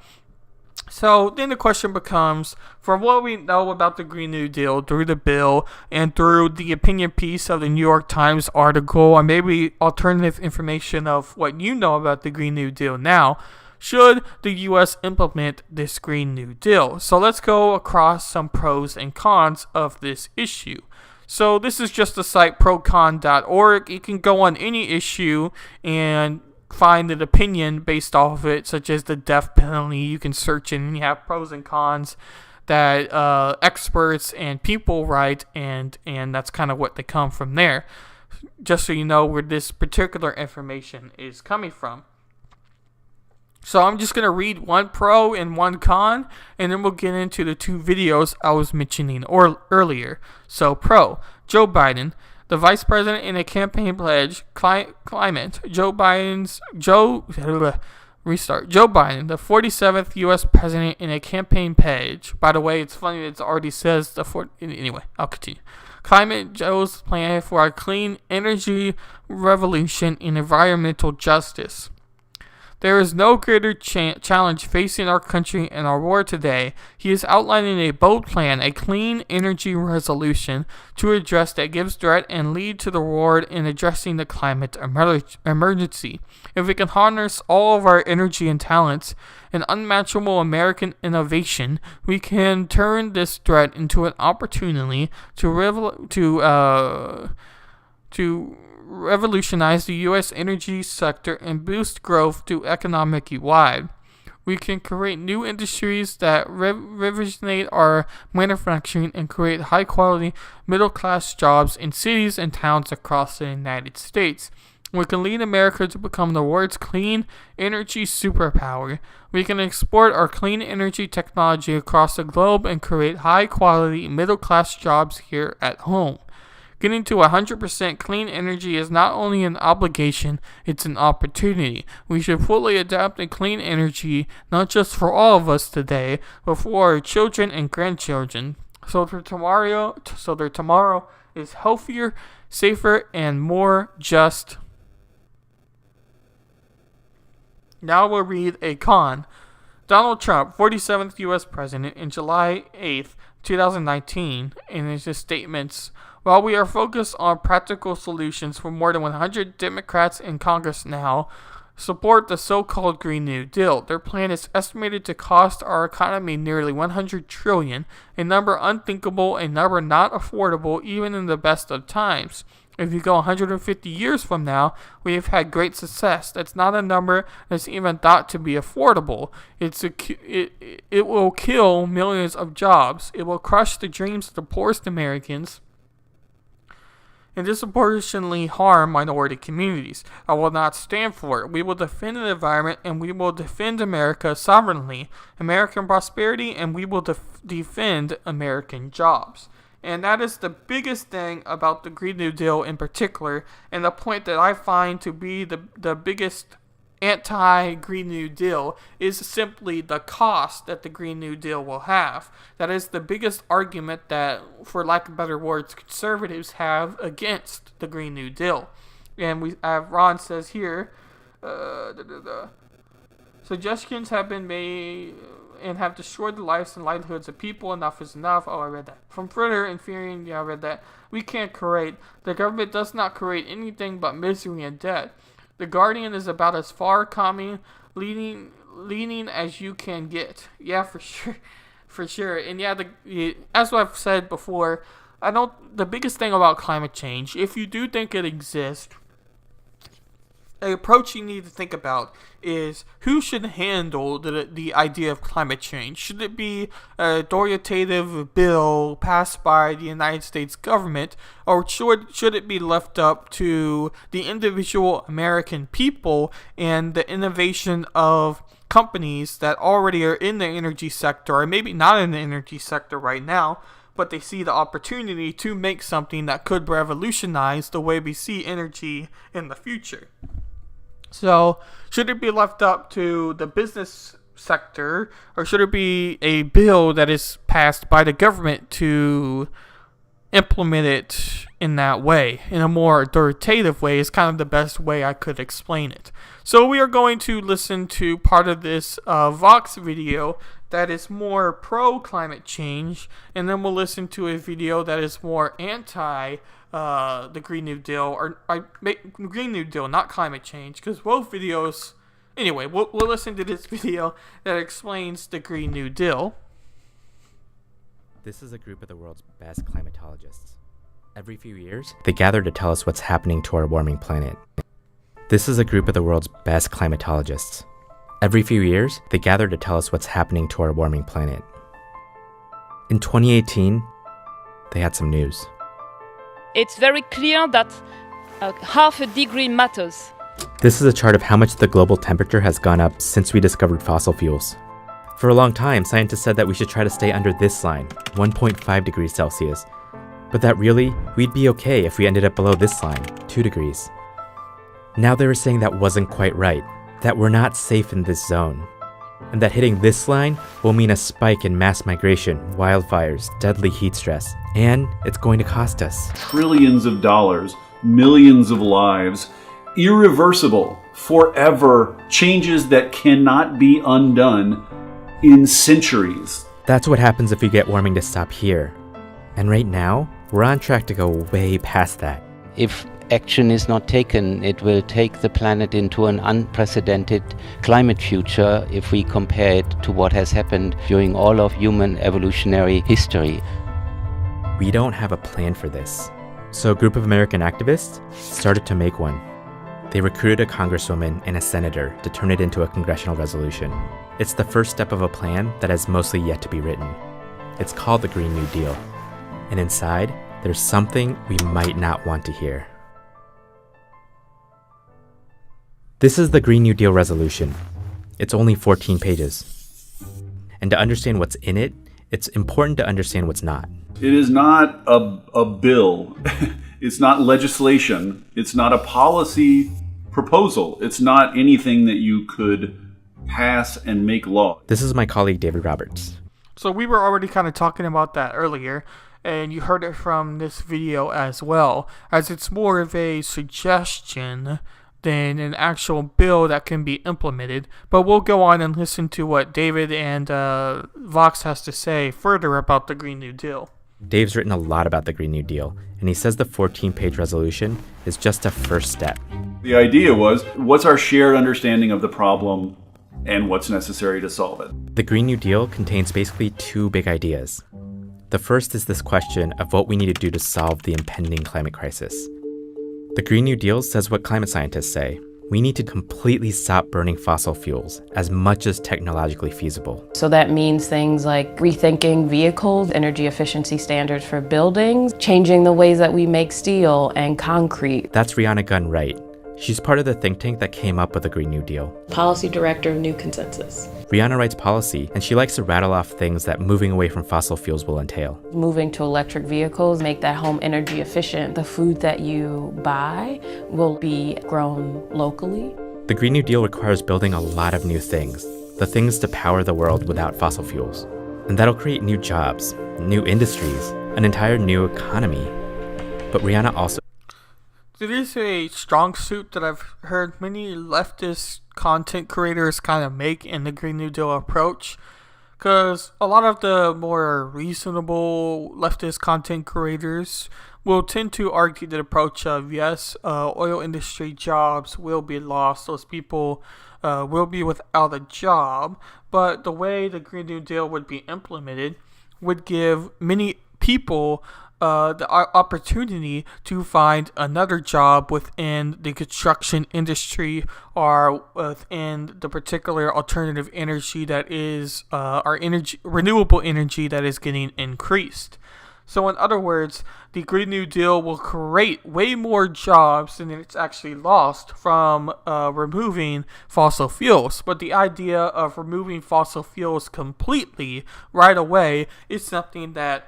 So then the question becomes, from what we know about the Green New Deal through the bill and through the opinion piece of the New York Times article, or maybe alternative information of what you know about the Green New Deal now, should the U.S. implement this Green New Deal? So let's go across some pros and cons of this issue. So this is just the site procon.org. You can go on any issue and find an opinion based off of it, such as the death penalty. You can search it and you have pros and cons that experts and people write, and that's kind of what they come from there, just so you know where this particular information is coming from. So I'm just going to read one pro and one con, and then we'll get into the two videos I was mentioning earlier. So pro, Joe Biden, the vice president in a campaign pledge, climate. Joe Biden, the 47th U.S. president in a campaign pledge. By the way, it's funny, it already says anyway, I'll continue. Climate, Joe's plan for a clean energy revolution and environmental justice. There is no greater challenge facing our country and our world today. He is outlining a bold plan, a clean energy resolution to address that gives threat and lead to the world in addressing the climate emergency. If we can harness all of our energy and talents and unmatchable American innovation, we can turn this threat into an opportunity to revolutionize the U.S. energy sector and boost growth to economically wide. We can create new industries that revolutionize our manufacturing and create high-quality, middle-class jobs in cities and towns across the United States. We can lead America to become the world's clean energy superpower. We can export our clean energy technology across the globe and create high-quality, middle-class jobs here at home. Getting to 100% clean energy is not only an obligation, it's an opportunity. We should fully adapt to clean energy, not just for all of us today, but for our children and grandchildren. So their tomorrow is healthier, safer, and more just. Now we'll read a con. Donald Trump, 47th U.S. President, in July 8th, 2019, in his statements, while we are focused on practical solutions for more than 100 Democrats in Congress now, support the so-called Green New Deal. Their plan is estimated to cost our economy nearly $100 trillion, a number unthinkable, a number not affordable even in the best of times. If you go 150 years from now, we have had great success. That's not a number that's even thought to be affordable. It will kill millions of jobs. It will crush the dreams of the poorest Americans and disproportionately harm minority communities. I will not stand for it. We will defend the environment and we will defend America sovereignly, American prosperity, and we will defend American jobs. And that is the biggest thing about the Green New Deal in particular, and the point that I find to be the biggest anti-Green New Deal is simply the cost that the Green New Deal will have. That is the biggest argument that, for lack of better words, conservatives have against the Green New Deal. And we have Ron says here, suggestions have been made and have destroyed the lives and livelihoods of people. Enough is enough. Oh, I read that. From further infuriating, yeah, I read that. We can't create. The government does not create anything but misery and debt. The Guardian is about as far leaning as you can get. Yeah, for sure. For sure. And yeah, as I've said before, the biggest thing about climate change, if you do think it exists, the approach you need to think about is who should handle the idea of climate change. Should it be a authoritative bill passed by the United States government, or should it be left up to the individual American people and the innovation of companies that already are in the energy sector, or maybe not in the energy sector right now, but they see the opportunity to make something that could revolutionize the way we see energy in the future. So, should it be left up to the business sector, or should it be a bill that is passed by the government to implement it in that way, in a more authoritative way, is kind of the best way I could explain it. So we are going to listen to part of this Vox video that is more pro-climate change, and then we'll listen to a video that is more anti the Green New Deal, or Green New Deal, not climate change, because both videos. Anyway, we'll listen to this video that explains the Green New Deal. This is a group of the world's best climatologists. Every few years, they gather to tell us what's happening to our warming planet. This is a group of the world's best climatologists. Every few years, they gather to tell us what's happening to our warming planet. In 2018, they had some news. It's very clear that half a degree matters. This is a chart of how much the global temperature has gone up since we discovered fossil fuels. For a long time, scientists said that we should try to stay under this line, 1.5 degrees Celsius. But that really, we'd be okay if we ended up below this line, 2 degrees. Now they were saying that wasn't quite right, that we're not safe in this zone, and that hitting this line will mean a spike in mass migration, wildfires, deadly heat stress, and it's going to cost us trillions of dollars, millions of lives, irreversible, forever changes that cannot be undone in centuries. That's what happens if we get warming to stop here. And right now, we're on track to go way past that. If action is not taken, it will take the planet into an unprecedented climate future if we compare it to what has happened during all of human evolutionary history. We don't have a plan for this. So a group of American activists started to make one. They recruited a congresswoman and a senator to turn it into a congressional resolution. It's the first step of a plan that has mostly yet to be written. It's called the Green New Deal. And inside, there's something we might not want to hear. This is the Green New Deal resolution. It's only 14 pages. And to understand what's in it, it's important to understand what's not. It is not a bill. It's not legislation. It's not a policy proposal. It's not anything that you could pass and make law. This is my colleague David Roberts. So we were already kind of talking about that earlier, and you heard it from this video as well, as it's more of a suggestion than an actual bill that can be implemented. But we'll go on and listen to what David and Vox has to say further about the Green New Deal. Dave's written a lot about the Green New Deal, and he says the 14-page resolution is just a first step. The idea was, what's our shared understanding of the problem and what's necessary to solve it? The Green New Deal contains basically two big ideas. The first is this question of what we need to do to solve the impending climate crisis. The Green New Deal says what climate scientists say. We need to completely stop burning fossil fuels as much as technologically feasible. So that means things like rethinking vehicles, energy efficiency standards for buildings, changing the ways that we make steel and concrete. That's Rihanna Gunn Wright. She's part of the think tank that came up with the Green New Deal. Policy Director of New Consensus. Rihanna writes policy, and she likes to rattle off things that moving away from fossil fuels will entail. Moving to electric vehicles, make that home energy efficient. The food that you buy will be grown locally. The Green New Deal requires building a lot of new things, the things to power the world without fossil fuels. And that'll create new jobs, new industries, an entire new economy. But Rihanna also It is a strong suit that I've heard many leftist content creators kind of make in the Green New Deal approach, because a lot of the more reasonable leftist content creators will tend to argue the approach of, yes, oil industry jobs will be lost, those people will be without a job, but the way the Green New Deal would be implemented would give many people the opportunity to find another job within the construction industry or within the particular alternative energy that is renewable energy that is getting increased. So in other words, the Green New Deal will create way more jobs than it's actually lost from removing fossil fuels. But the idea of removing fossil fuels completely right away is something that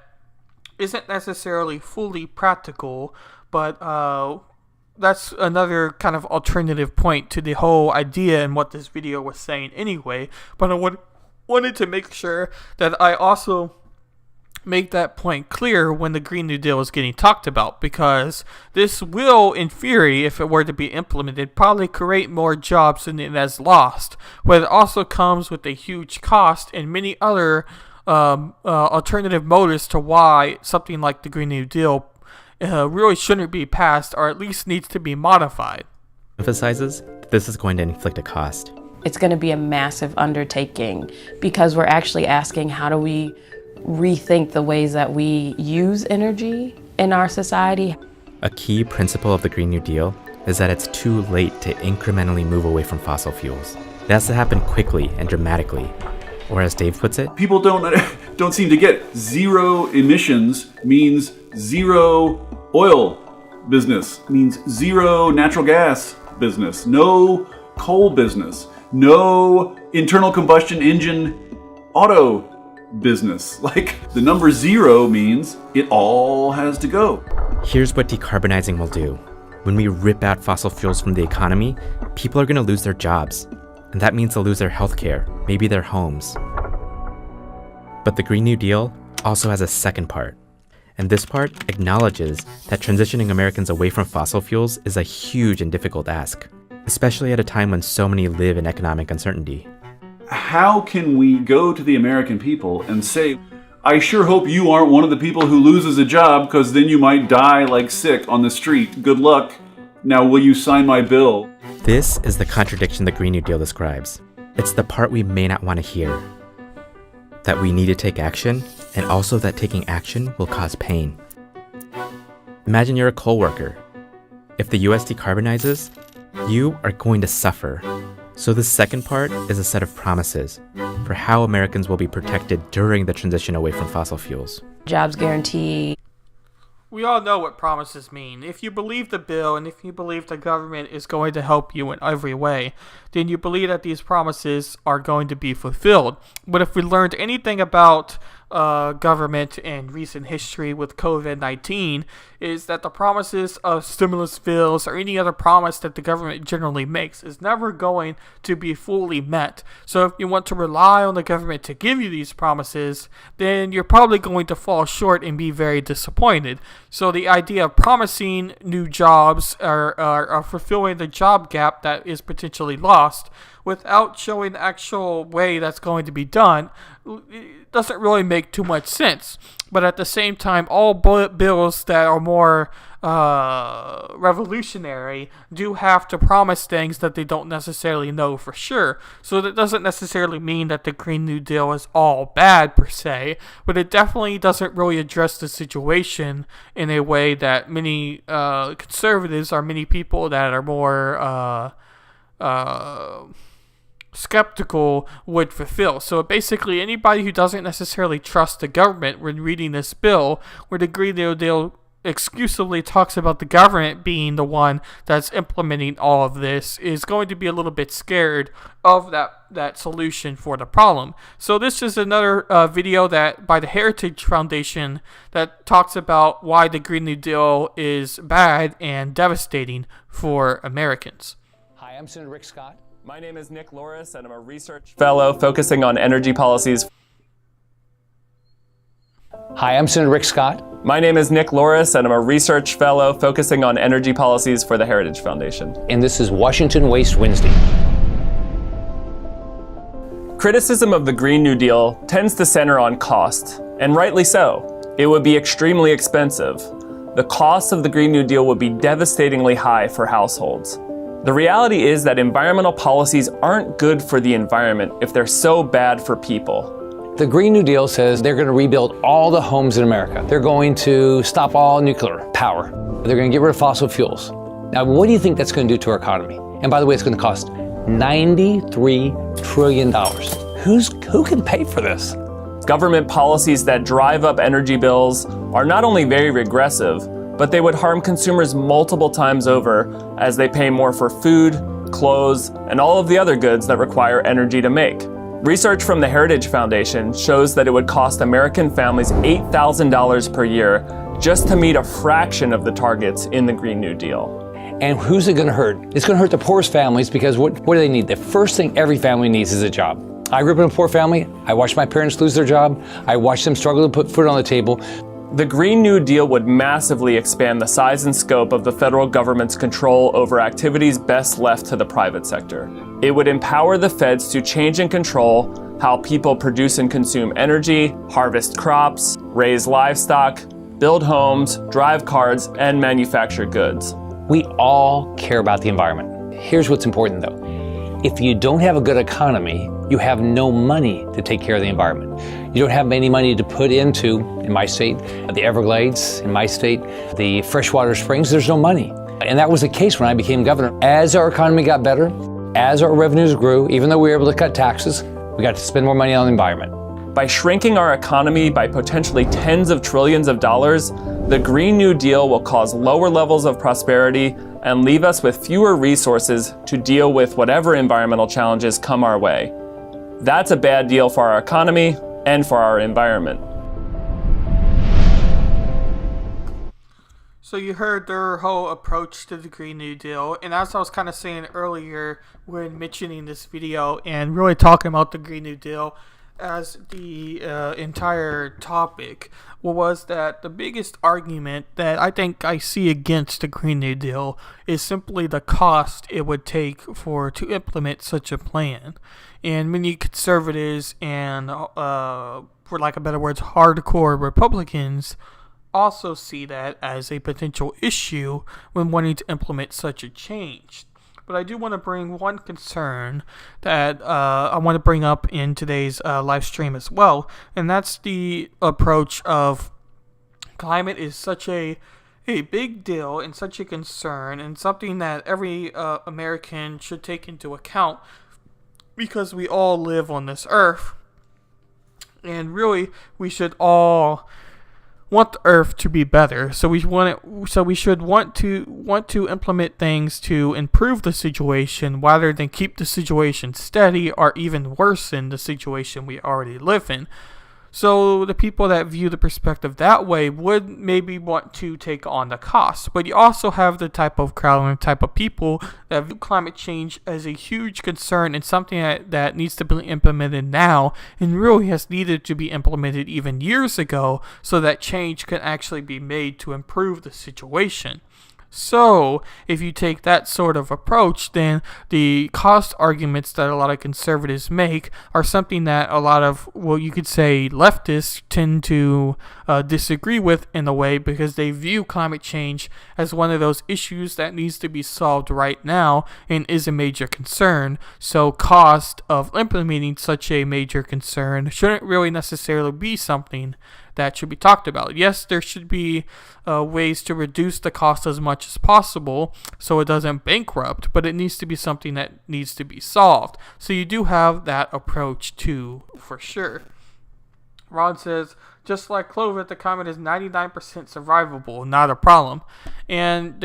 isn't necessarily fully practical, but that's another kind of alternative point to the whole idea and what this video was saying anyway. But I wanted to make sure that I also make that point clear when the Green New Deal is getting talked about, because this will, in theory, if it were to be implemented, probably create more jobs than it has lost, but it also comes with a huge cost and many other alternative motives to why something like the Green New Deal really shouldn't be passed, or at least needs to be modified. emphasizes that this is going to inflict a cost. It's going to be a massive undertaking because we're actually asking, how do we rethink the ways that we use energy in our society? A key principle of the Green New Deal is that it's too late to incrementally move away from fossil fuels. It has to happen quickly and dramatically. Or as Dave puts it, People don't seem to get zero emissions means zero oil business, means zero natural gas business, no coal business, no internal combustion engine auto business. Like, the number zero means it all has to go. here's what decarbonizing will do. When we rip out fossil fuels from the economy, people are going to lose their jobs. And that means they'll lose their healthcare, maybe their homes. But the Green New Deal also has a second part. And this part acknowledges that transitioning Americans away from fossil fuels is a huge and difficult ask, especially at a time when so many live in economic uncertainty. How can we go to the American people and say, I sure hope you aren't one of the people who loses a job, because then you might die like sick on the street. Good luck. Now will you sign my bill? This is the contradiction the Green New Deal describes. It's the part we may not want to hear. That we need to take action, and also that taking action will cause pain. Imagine you're a coal worker. If the US decarbonizes, you are going to suffer. So the second part is a set of promises for how Americans will be protected during the transition away from fossil fuels. Jobs guarantee. We all know what promises mean. If you believe the bill and if you believe the government is going to help you in every way, then you believe that these promises are going to be fulfilled. But if we learned anything about government in recent history with COVID-19 is that the promises of stimulus bills or any other promise that the government generally makes is never going to be fully met. So if you want to rely on the government to give you these promises, then you're probably going to fall short and be very disappointed. So the idea of promising new jobs or fulfilling the job gap that is potentially lost without showing the actual way that's going to be done, it doesn't really make too much sense. But at the same time, all bills that are more revolutionary do have to promise things that they don't necessarily know for sure. So that doesn't necessarily mean that the Green New Deal is all bad per se, but it definitely doesn't really address the situation in a way that many conservatives or many people that are more skeptical would fulfill. So basically, anybody who doesn't necessarily trust the government when reading this bill, where the Green New Deal exclusively talks about the government being the one that's implementing all of this, is going to be a little bit scared of that solution for the problem. So this is another video that by the Heritage Foundation that talks about why the Green New Deal is bad and devastating for Americans. Hi, I'm Senator Rick Scott. My name is Nick Loris, and I'm a research fellow focusing on energy policies. Hi, I'm Senator Rick Scott. My name is Nick Loris, and I'm a research fellow focusing on energy policies for the Heritage Foundation. And this is Washington Waste Wednesday. Criticism of the Green New Deal tends to center on cost, and rightly so. It would be extremely expensive. The cost of the Green New Deal would be devastatingly high for households. The reality is that environmental policies aren't good for the environment if they're so bad for people. The Green New Deal says they're going to rebuild all the homes in America. They're going to stop all nuclear power. They're going to get rid of fossil fuels. Now, what do you think that's going to do to our economy? And by the way, it's going to cost $93 trillion. Who can pay for this? Government policies that drive up energy bills are not only very regressive, but they would harm consumers multiple times over as they pay more for food, clothes, and all of the other goods that require energy to make. Research from the Heritage Foundation shows that it would cost American families $8,000 per year just to meet a fraction of the targets in the Green New Deal. And who's it going to hurt? It's going to hurt the poorest families because what do they need? The first thing every family needs is a job. I grew up in a poor family. I watched my parents lose their job. I watched them struggle to put food on the table. The Green New Deal would massively expand the size and scope of the federal government's control over activities best left to the private sector. It would empower the feds to change and control how people produce and consume energy, harvest crops, raise livestock, build homes, drive cars, and manufacture goods. We all care about the environment. Here's what's important though. If you don't have a good economy, you have no money to take care of the environment. You don't have any money to put into, in my state, the Everglades, in my state, the freshwater springs, there's no money. And that was the case when I became governor. As our economy got better, as our revenues grew, even though we were able to cut taxes, we got to spend more money on the environment. By shrinking our economy by potentially tens of trillions of dollars, the Green New Deal will cause lower levels of prosperity and leave us with fewer resources to deal with whatever environmental challenges come our way. That's a bad deal for our economy and for our environment. So you heard their whole approach to the Green New Deal, and as I was kind of saying earlier when mentioning this video and really talking about the Green New Deal as the entire topic, was that the biggest argument that I think I see against the Green New Deal is simply the cost it would take to implement such a plan. And many conservatives and, for lack of better words, hardcore Republicans also see that as a potential issue when wanting to implement such a change. But I do want to bring one concern that I want to bring up in today's live stream as well, and that's the approach of climate is such a big deal and such a concern and something that every American should take into account because we all live on this earth, and really we should all want the earth to be better. So we should want to implement things to improve the situation rather than keep the situation steady or even worsen the situation we already live in. So the people that view the perspective that way would maybe want to take on the cost. But you also have the type of crowd and type of people that view climate change as a huge concern and something that needs to be implemented now and really has needed to be implemented even years ago so that change can actually be made to improve the situation. So, if you take that sort of approach, then the cost arguments that a lot of conservatives make are something that a lot of, well, you could say leftists tend to disagree with in a way because they view climate change as one of those issues that needs to be solved right now and is a major concern. So, cost of implementing such a major concern shouldn't really necessarily be something that should be talked about. Yes, there should be ways to reduce the cost as much as possible so it doesn't bankrupt, but it needs to be something that needs to be solved. So you do have that approach too, for sure. Ron says, just like Clovis, the climate is 99% survivable, not a problem. And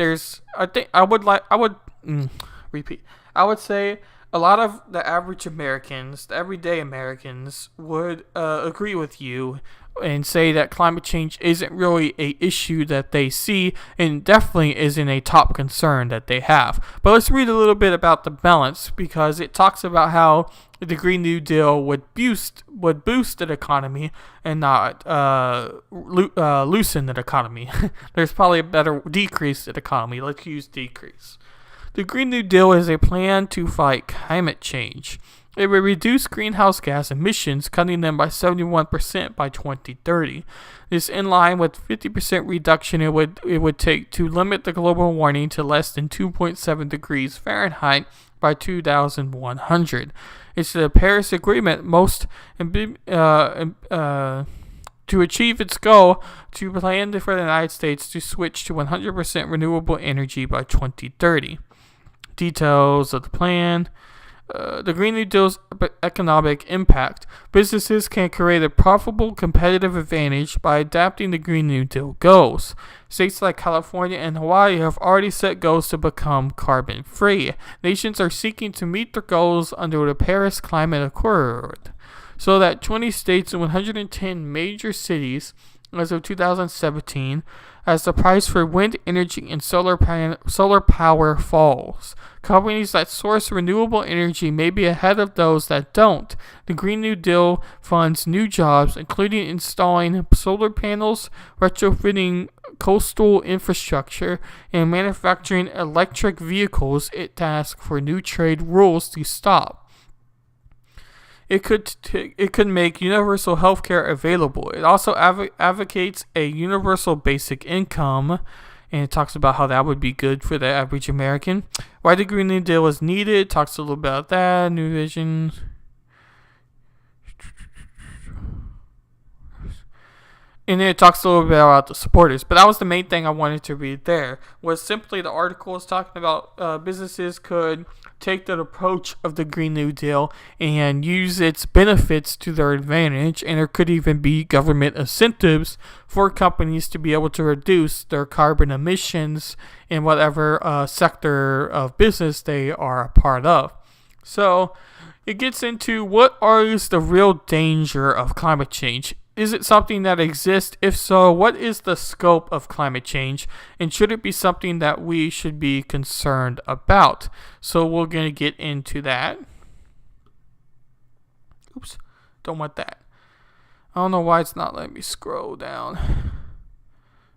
I would say a lot of the average Americans, the everyday Americans, would agree with you and say that climate change isn't really a issue that they see and definitely isn't a top concern that they have. But let's read a little bit about the balance because it talks about how the Green New Deal would boost the economy and not loosen the economy. There's probably a better decrease the economy. Let's use decrease. The Green New Deal is a plan to fight climate change. It would reduce greenhouse gas emissions, cutting them by 71% by 2030. This is in line with 50% reduction it would take to limit the global warming to less than 2.7 degrees Fahrenheit by 2100. It's the Paris Agreement to achieve its goal to plan for the United States to switch to 100% renewable energy by 2030. Details of the plan. The Green New Deal's economic impact. Businesses can create a profitable competitive advantage by adapting the Green New Deal goals. States like California and Hawaii have already set goals to become carbon free. Nations are seeking to meet their goals under the Paris Climate Accord. So that 20 states and 110 major cities as of 2017, as the price for wind energy and solar power falls. Companies that source renewable energy may be ahead of those that don't. The Green New Deal funds new jobs, including installing solar panels, retrofitting coastal infrastructure, and manufacturing electric vehicles. It asks for new trade rules to stop. It could make universal health care available. It also advocates a universal basic income, and it talks about how that would be good for the average American. Why the Green New Deal is needed. It talks a little bit about that. New vision. And then it talks a little bit about the supporters. But that was the main thing I wanted to read there. Was simply the article is talking about businesses could take that approach of the Green New Deal and use its benefits to their advantage. And there could even be government incentives for companies to be able to reduce their carbon emissions in whatever sector of business they are a part of. So it gets into what is the real danger of climate change. Is it something that exists? If so, what is the scope of climate change? And should it be something that we should be concerned about? So we're going to get into that. Oops, don't want that. I don't know why it's not letting me scroll down.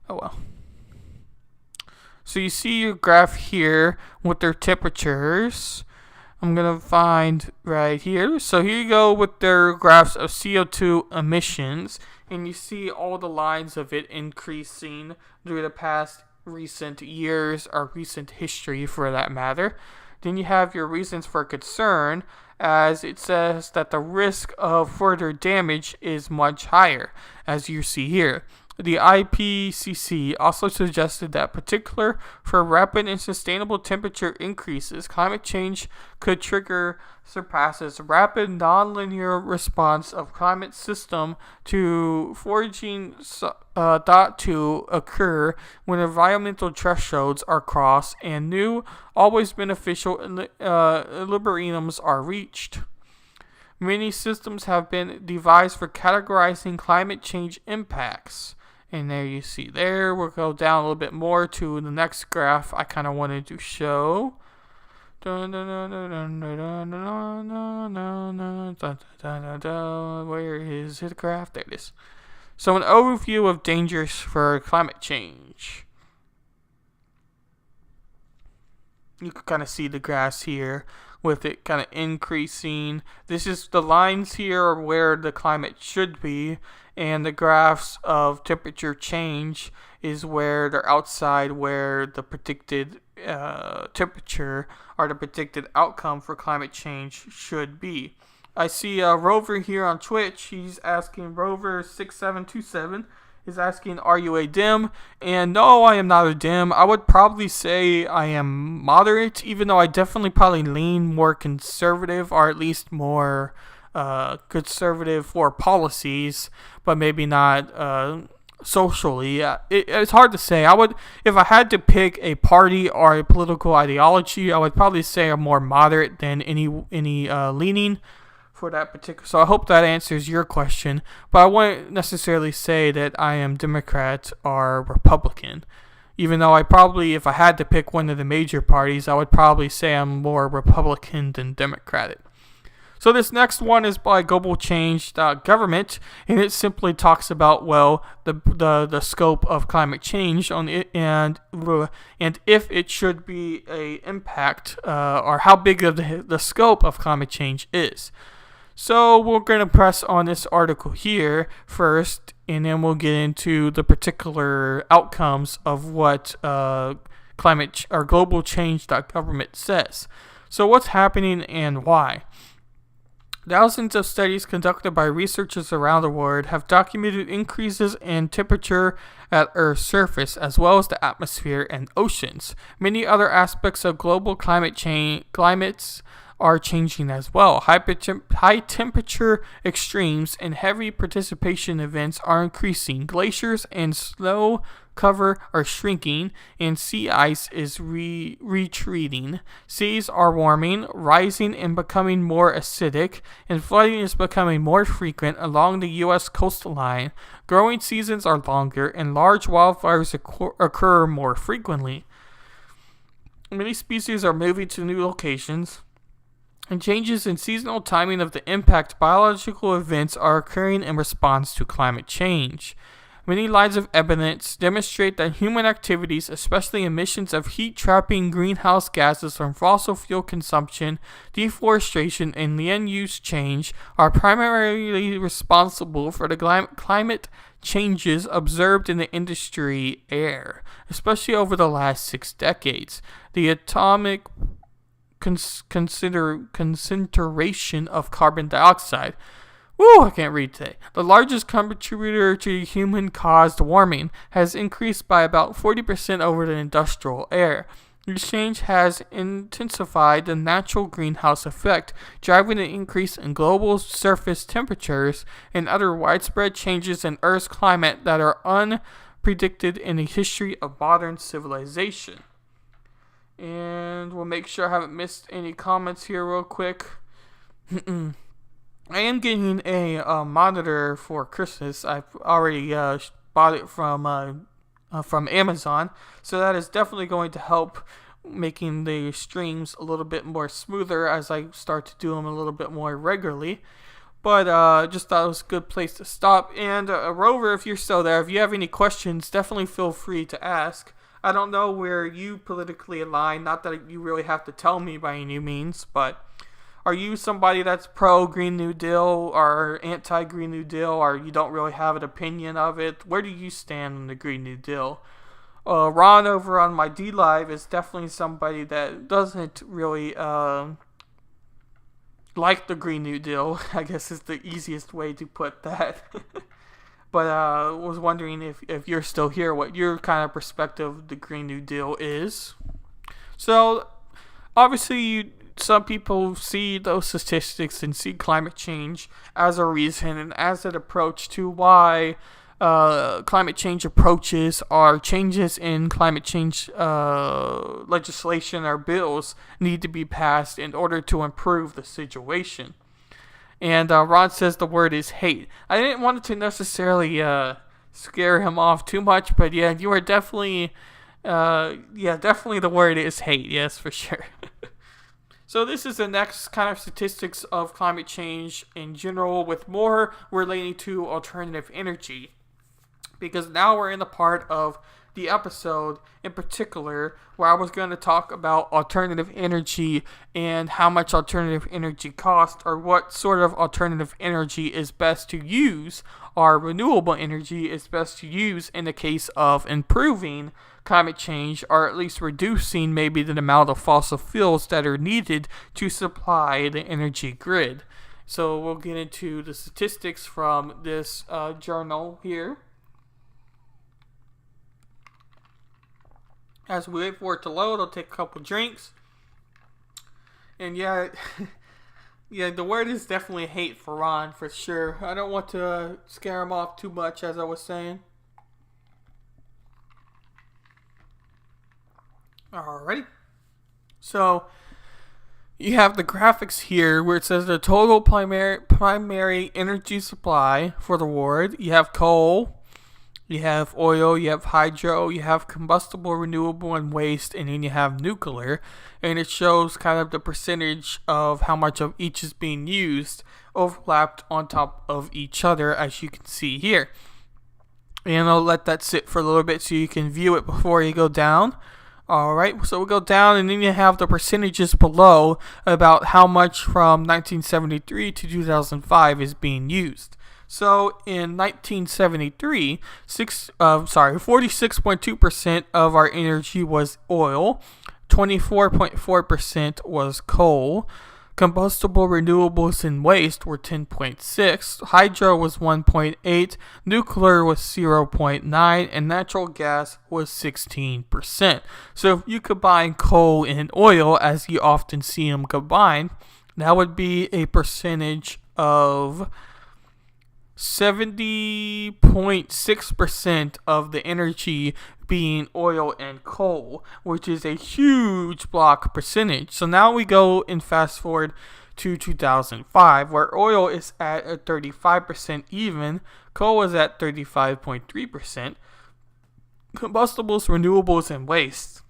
Oh well. So you see your graph here with their temperatures. I'm going to find right here. So here you go with their graphs of CO2 emissions. And you see all the lines of it increasing through the past recent years or recent history for that matter. Then you have your reasons for concern, as it says that the risk of further damage is much higher, as you see here. The IPCC also suggested that, particular for rapid and sustainable temperature increases, climate change could surpasses rapid nonlinear response of climate system to foraging thought to occur when environmental thresholds are crossed and new, always beneficial equilibriums are reached. Many systems have been devised for categorizing climate change impacts. And there you see there. We'll go down a little bit more to the next graph I kind of wanted to show. Where is the graph? There it is. So an overview of dangers for climate change. You can kind of see the graphs here with it kind of increasing. This is the lines here are where the climate should be, and the graphs of temperature change is where they're outside where the predicted temperature or the predicted outcome for climate change should be. I see Rover here on Twitch. He's asking, Rover6727 is asking, are you a dim? And no, I am not a dim. I would probably say I am moderate, even though I definitely probably lean more conservative, or at least more conservative for policies, but maybe not socially. It's hard to say. I would, if I had to pick a party or a political ideology, I would probably say I'm more moderate than any leaning for that particular. So I hope that answers your question, but I wouldn't necessarily say that I am Democrat or Republican, even though I probably, if I had to pick one of the major parties, I would probably say I'm more Republican than Democratic. So this next one is by Global Change Government, and it simply talks about, well, the scope of climate change on it, and if it should be a impact or how big of the scope of climate change is. So we're going to press on this article here first, and then we'll get into the particular outcomes of what climate or Global Change Government says. So what's happening and why? Thousands of studies conducted by researchers around the world have documented increases in temperature at Earth's surface, as well as the atmosphere and oceans. Many other aspects of global climates are changing as well. High temperature extremes and heavy precipitation events are increasing. Glaciers and snow cover are shrinking, and sea ice is retreating. Seas are warming, rising, and becoming more acidic, and flooding is becoming more frequent along the U.S. coastline. Growing seasons are longer, and large wildfires occur more frequently. Many species are moving to new locations, and changes in seasonal timing of the impact biological events are occurring in response to climate change. Many lines of evidence demonstrate that human activities, especially emissions of heat-trapping greenhouse gases from fossil fuel consumption, deforestation, and land use change, are primarily responsible for the climate changes observed in the industry air, especially over the last 6 decades. The atomic concentration of carbon dioxide, I can't read today, the largest contributor to human-caused warming, has increased by about 40% over the industrial era. This change has intensified the natural greenhouse effect, driving an increase in global surface temperatures and other widespread changes in Earth's climate that are unpredicted in the history of modern civilization. And we'll make sure I haven't missed any comments here real quick. I am getting a monitor for Christmas. I've already bought it from Amazon, so that is definitely going to help making the streams a little bit more smoother as I start to do them a little bit more regularly. But just thought it was a good place to stop. And Rover, if you're still there, if you have any questions, definitely feel free to ask. I don't know where you politically align, not that you really have to tell me by any means, but are you somebody that's pro-Green New Deal or anti-Green New Deal, or you don't really have an opinion of it? Where do you stand on the Green New Deal? Ron over on my D-Live is definitely somebody that doesn't really like the Green New Deal, I guess is the easiest way to put that. But was wondering if you're still here, what your kind of perspective of the Green New Deal is. So, obviously, some people see those statistics and see climate change as a reason and as an approach to why climate change approaches or changes in climate change legislation or bills need to be passed in order to improve the situation. And Ron says the word is hate. I didn't want to necessarily scare him off too much, but yeah, you are definitely, definitely the word is hate. Yes, for sure. So this is the next kind of statistics of climate change in general, with more relating to alternative energy. Because now we're in the part of the episode in particular where I was going to talk about alternative energy and how much alternative energy costs, or what sort of alternative energy is best to use, or renewable energy is best to use in the case of improving climate change, or at least reducing maybe the amount of fossil fuels that are needed to supply the energy grid. So we'll get into the statistics from this journal here. As we wait for it to load, I'll take a couple drinks. And yeah, the word is definitely hate for Ron, for sure. I don't want to scare him off too much, as I was saying. Alrighty. So, you have the graphics here where it says the total primary energy supply for the world. You have coal, you have oil, you have hydro, you have combustible, renewable, and waste, and then you have nuclear. And it shows kind of the percentage of how much of each is being used overlapped on top of each other, as you can see here. And I'll let that sit for a little bit so you can view it before you go down. Alright, so we'll go down, and then you have the percentages below about how much from 1973 to 2005 is being used. So in 1973, 46.2% of our energy was oil, 24.4% was coal, combustible, renewables, and waste were 10.6%, hydro was 1.8%, nuclear was 0.9%, and natural gas was 16%. So if you combine coal and oil, as you often see them combined, that would be a percentage of 70.6% of the energy being oil and coal, which is a huge block percentage. So now we go and fast forward to 2005, where oil is at a 35% even, coal is at 35.3%, combustibles, renewables, and waste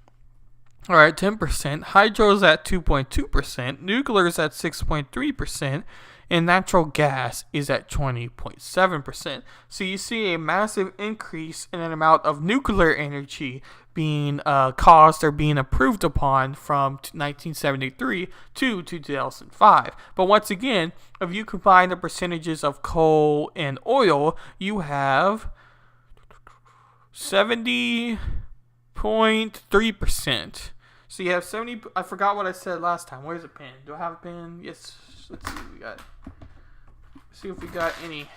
are at 10%, hydro is at 2.2%, nuclear is at 6.3%, and natural gas is at 20.7%. So you see a massive increase in the amount of nuclear energy being caused or being approved upon from 1973 to 2005. But once again, if you combine the percentages of coal and oil, you have 70.3%. So you have 70. I forgot what I said last time. Where's the pen? Do I have a pen? Yes. Let's see what we got. See if we got any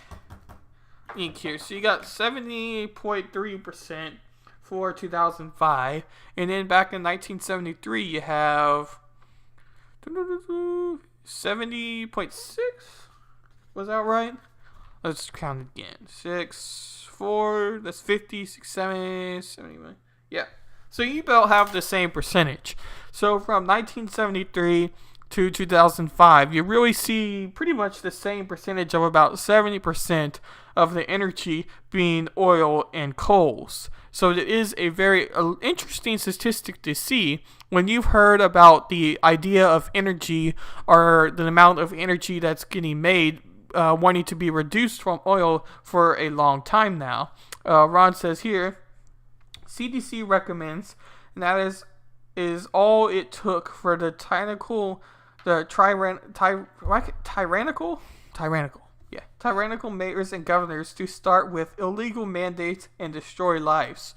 ink here. So you got 70.3% for 2005, and then back in 1973 you have 70.6. Was that right? Let's count it again. 6, 4. That's 50. 6, 7, 71. Yeah. So you about have the same percentage. So from 1973 to 2005, you really see pretty much the same percentage of about 70% of the energy being oil and coals. So it is a very interesting statistic to see when you've heard about the idea of energy, or the amount of energy that's getting made wanting to be reduced from oil for a long time now. Ron says here, CDC recommends, and that is all it took for the tyrannical mayors and governors to start with illegal mandates and destroy lives.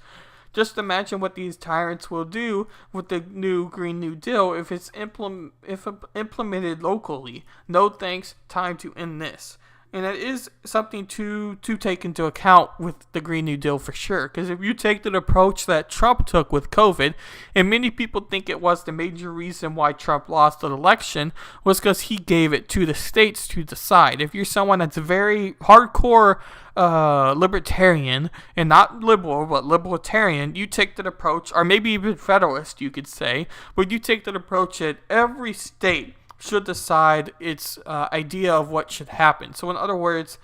Just imagine what these tyrants will do with the new Green New Deal if it's implemented locally. No thanks, time to end this. And it is something to take into account with the Green New Deal for sure. Because if you take the approach that Trump took with COVID, and many people think it was the major reason why Trump lost the election, was because he gave it to the states to decide. If you're someone that's very hardcore libertarian, and not liberal, but libertarian, you take that approach, or maybe even federalist, you could say, but you take that approach that every state should decide its idea of what should happen. So in other words,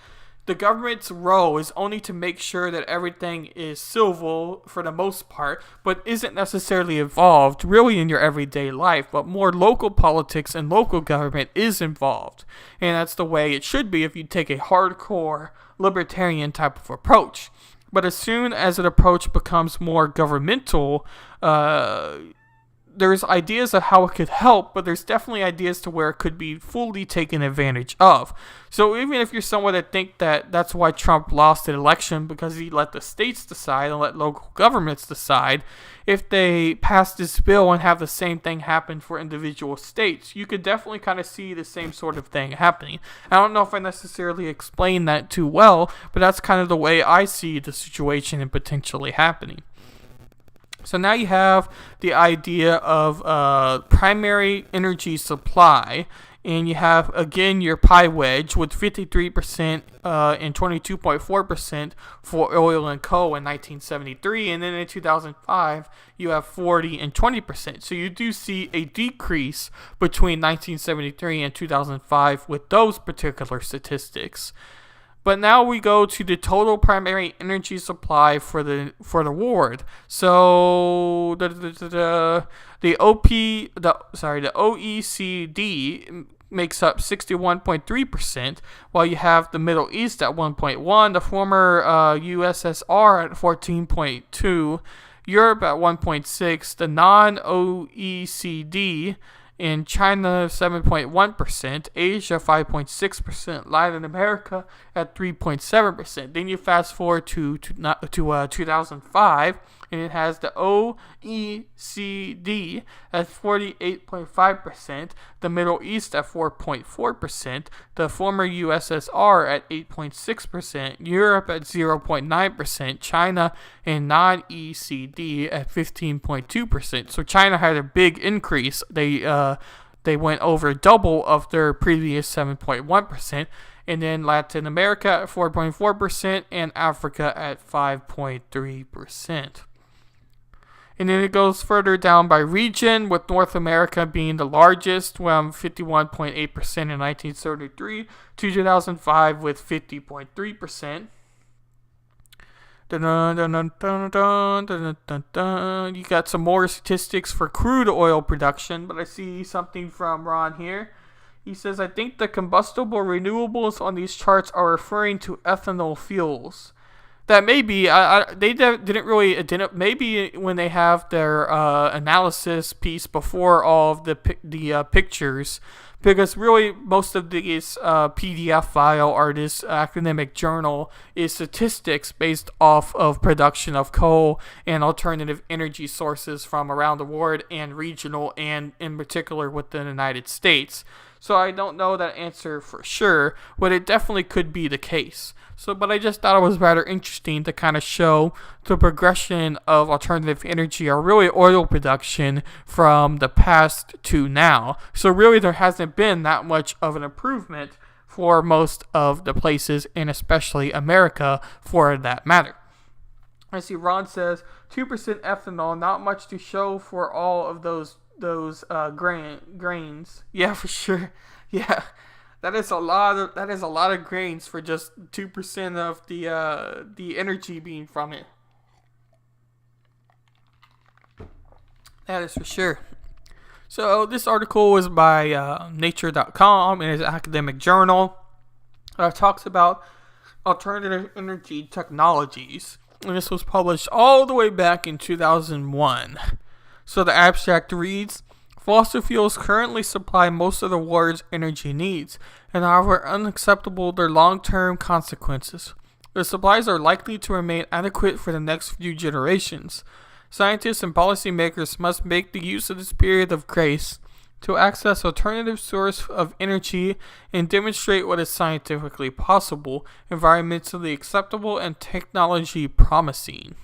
the government's role is only to make sure that everything is civil for the most part, but isn't necessarily involved really in your everyday life, but more local politics and local government is involved. And that's the way it should be if you take a hardcore libertarian type of approach. But as soon as an approach becomes more governmental, there's ideas of how it could help, but there's definitely ideas to where it could be fully taken advantage of. So even if you're someone that think that that's why Trump lost the election, because he let the states decide and let local governments decide, if they pass this bill and have the same thing happen for individual states, you could definitely kind of see the same sort of thing happening. I don't know if I necessarily explained that too well, but that's kind of the way I see the situation and potentially happening. So now you have the idea of primary energy supply, and you have, again, your pie wedge with 53% and 22.4% for oil and coal in 1973, and then in 2005, you have 40 and 20%. So you do see a decrease between 1973 and 2005 with those particular statistics. But now we go to the total primary energy supply for the world. So the OECD makes up 61.3%, while you have the Middle East at 1.1, the former USSR at 14.2, Europe at 1.6, the non-OECD in China 7.1%, Asia 5.6%, Latin America at 3.7%. Then you fast forward to 2005, and it has the OECD at 48.5%, the Middle East at 4.4%, the former USSR at 8.6%, Europe at 0.9%, China and non-OECD at 15.2%. So China had a big increase. They went over double of their previous 7.1%. And then Latin America at 4.4% and Africa at 5.3%. And then it goes further down by region, with North America being the largest, 51.8% in 1933 to 2005 with 50.3%. You got some more statistics for crude oil production, but I see something from Ron here. He says, I think the combustible renewables on these charts are referring to ethanol fuels. That may be, they didn't really identify, maybe when they have their analysis piece before all of the pictures, because really most of these PDF file or this academic journal is statistics based off of production of coal and alternative energy sources from around the world and regional and in particular within the United States. So I don't know that answer for sure, but it definitely could be the case. But I just thought it was rather interesting to kind of show the progression of alternative energy, or really oil production, from the past to now. So really there hasn't been that much of an improvement for most of the places, and especially America for that matter. I see Ron says 2% ethanol, not much to show for all of those grains. Yeah, for sure. Yeah. That is a lot of grains for just 2% of the energy being from it. That is for sure. So this article was by Nature.com, and it's an academic journal. It talks about alternative energy technologies, and this was published all the way back in 2001. So the abstract reads, fossil fuels currently supply most of the world's energy needs, and are unacceptable their long-term consequences. The supplies are likely to remain adequate for the next few generations. Scientists and policymakers must make the use of this period of grace to access alternative source of energy and demonstrate what is scientifically possible, environmentally acceptable, and technology promising.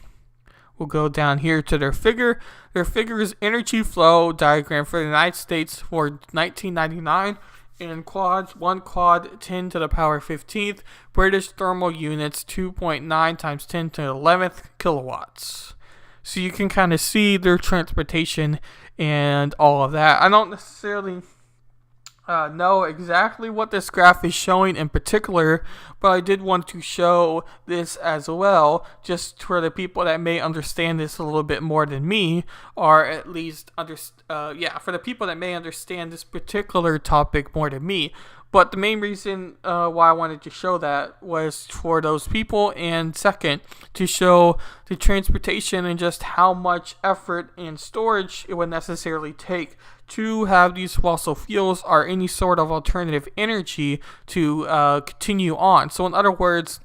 We'll go down here to their figure. Their figure is energy flow diagram for the United States for 1999 in quads. 1 quad 10 to the power 15th. British thermal units 2.9 times 10 to the 11th kilowatts. So you can kind of see their transportation and all of that. I don't necessarily know exactly what this graph is showing in particular, but I did want to show this as well, just for the people that may understand this a little bit more than me, or at least for the people that may understand this particular topic more than me. But the main reason why I wanted to show that was for those people, and second, to show the transportation and just how much effort and storage it would necessarily take to have these fossil fuels or any sort of alternative energy to continue on. So in other words,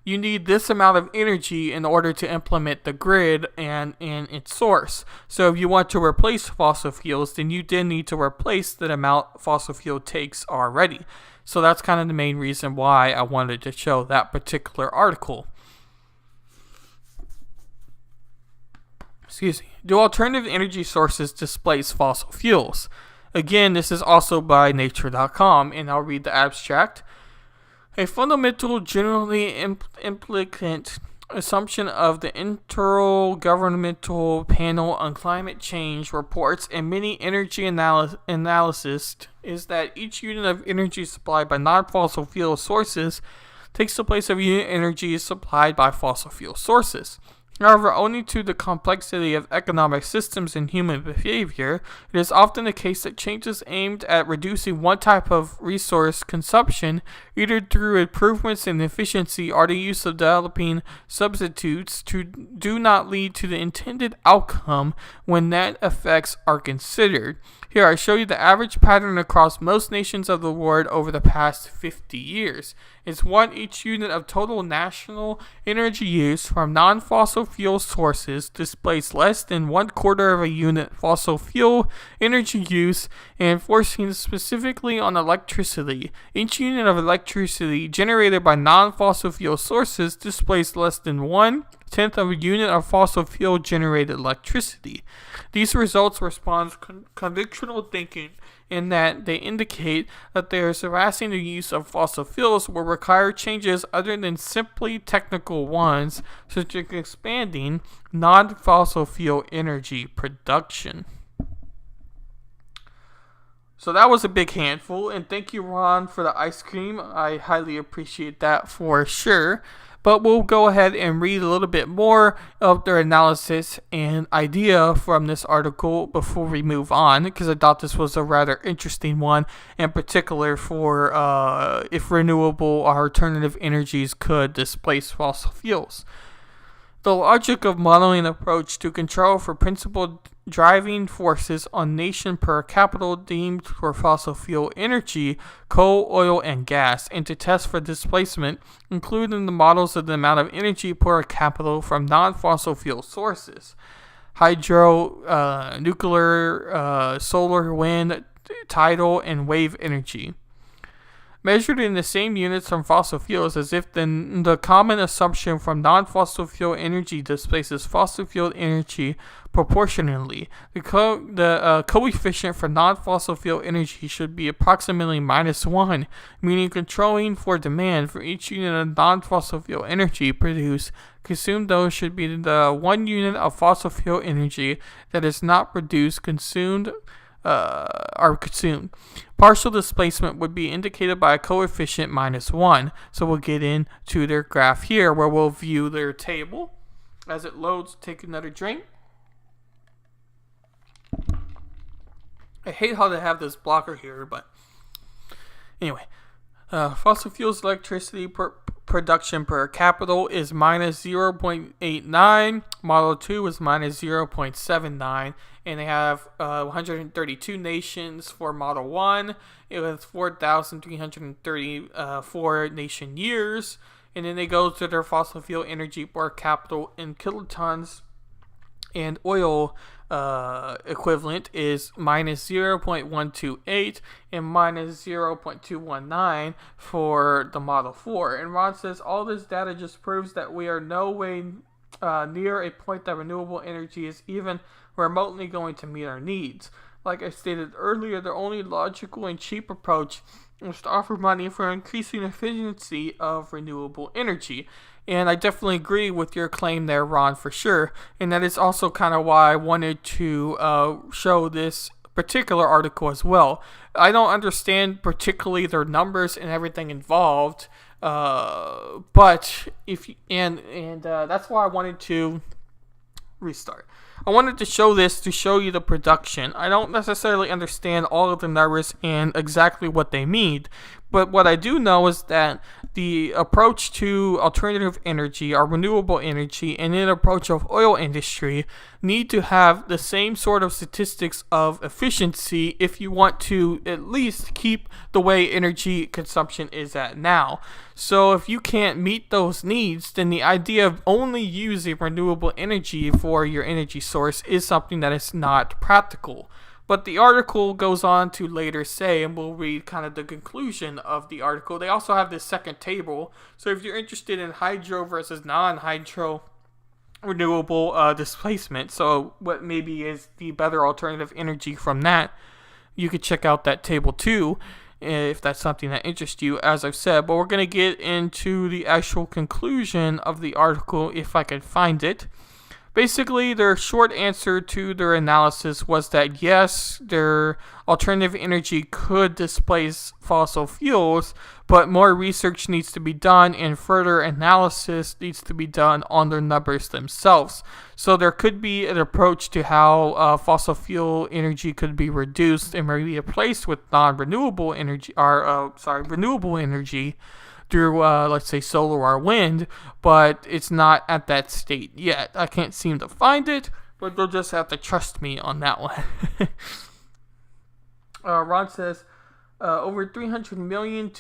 you need this amount of energy in order to implement the grid and its source. So if you want to replace fossil fuels, then you did need to replace the amount fossil fuel takes already. So that's kind of the main reason why I wanted to show that particular article. Excuse me. Do alternative energy sources displace fossil fuels? Again, this is also by Nature.com, and I'll read the abstract. A fundamental, generally implicant assumption of the Intergovernmental Panel on Climate Change reports and many energy analysts is that each unit of energy supplied by non-fossil fuel sources takes the place of unit energy supplied by fossil fuel sources. However, owing to the complexity of economic systems and human behavior, it is often the case that changes aimed at reducing one type of resource consumption, either through improvements in efficiency or the use of developing substitutes, do not lead to the intended outcome when net effects are considered. Here I show you the average pattern across most nations of the world over the past 50 years. It's 1 each unit of total national energy use from non-fossil fuel sources displays less than 1/4 of a unit fossil fuel energy use, and forcing specifically on electricity. Each unit of electricity generated by non-fossil fuel sources displays less than 1/10 of a unit of fossil fuel generated electricity. These results respond to conventional thinking in that they indicate that they are surpassing the use of fossil fuels will require changes other than simply technical ones, such as expanding non-fossil fuel energy production. So that was a big handful, and thank you, Ron, for the ice cream. I highly appreciate that for sure. But we'll go ahead and read a little bit more of their analysis and idea from this article before we move on, because I thought this was a rather interesting one, in particular for if renewable or alternative energies could displace fossil fuels. The logic of modeling approach to control for principal driving forces on nation per capita deemed for fossil fuel energy, coal, oil, and gas, and to test for displacement, including the models of the amount of energy per capita from non-fossil fuel sources. Hydro, nuclear, solar, wind, tidal, and wave energy. Measured in the same units from fossil fuels as if the common assumption from non-fossil fuel energy displaces fossil fuel energy proportionally. The coefficient for non-fossil fuel energy should be approximately -1, meaning controlling for demand for each unit of non-fossil fuel energy produced. Consumed those should be the 1 unit of fossil fuel energy that is not produced, consumed. Partial displacement would be indicated by a coefficient -1. So we'll get into their graph here, where we'll view their table. As it loads, take another drink. I hate how they have this blocker here, but anyway. Fossil fuels electricity production per capita is -0.89. Model 2 is -0.79. And they have 132 nations for Model 1. It was 4,334 nation years. And then they go to their fossil fuel energy per capita in kilotons. And oil equivalent is -0.128 and -0.219 for the Model 4. And Ron says all this data just proves that we are no way near a point that renewable energy is even remotely going to meet our needs. Like I stated earlier, the only logical and cheap approach is to offer money for increasing efficiency of renewable energy. And I definitely agree with your claim there, Ron, for sure. And that is also kind of why I wanted to show this particular article as well. I don't understand particularly their numbers and everything involved, but that's why I wanted to restart. I wanted to show this to show you the production. I don't necessarily understand all of the numbers and exactly what they mean, but what I do know is that the approach to alternative energy or renewable energy and an approach of oil industry need to have the same sort of statistics of efficiency if you want to at least keep the way energy consumption is at now. So if you can't meet those needs, then the idea of only using renewable energy for your energy source is something that is not practical. But the article goes on to later say, and we'll read kind of the conclusion of the article. They also have this second table. So if you're interested in hydro versus non-hydro renewable displacement, so what maybe is the better alternative energy from that, you could check out that table too, if that's something that interests you, as I've said. But we're going to get into the actual conclusion of the article if I can find it. Basically, their short answer to their analysis was that yes, their alternative energy could displace fossil fuels, but more research needs to be done and further analysis needs to be done on their numbers themselves. So there could be an approach to how fossil fuel energy could be reduced and maybe replaced with renewable energy through, let's say, solar or wind, but it's not at that state yet. I can't seem to find it, but they'll just have to trust me on that one. Ron says, over 300 million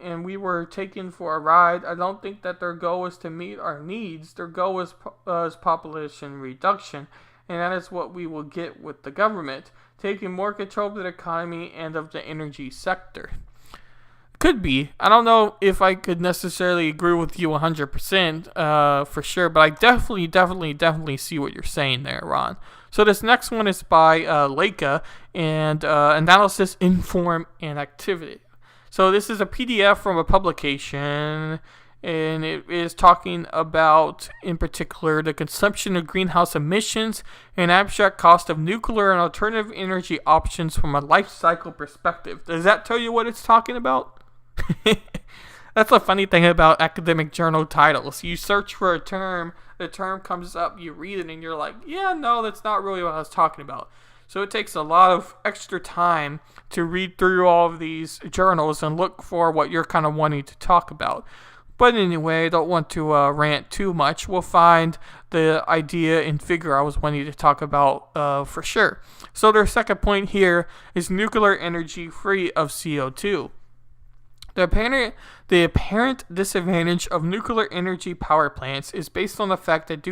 and we were taken for a ride. I don't think that their goal is to meet our needs. Their goal is population reduction, and that is what we will get with the government, taking more control of the economy and of the energy sector. Could be. I don't know if I could necessarily agree with you 100% for sure, but I definitely see what you're saying there, Ron. So this next one is by Leica and Analysis, Inform, and Activity. So this is a PDF from a publication, and it is talking about, in particular, the consumption of greenhouse emissions and abstract cost of nuclear and alternative energy options from a life cycle perspective. Does that tell you what it's talking about? That's a funny thing about academic journal titles. You search for a term, the term comes up, you read it, and you're like, yeah, no, that's not really what I was talking about. So it takes a lot of extra time to read through all of these journals and look for what you're kind of wanting to talk about. But anyway, I don't want to rant too much. We'll find the idea and figure I was wanting to talk about for sure. So their second point here is nuclear energy free of CO2. The apparent disadvantage of nuclear energy power plants is based on the fact that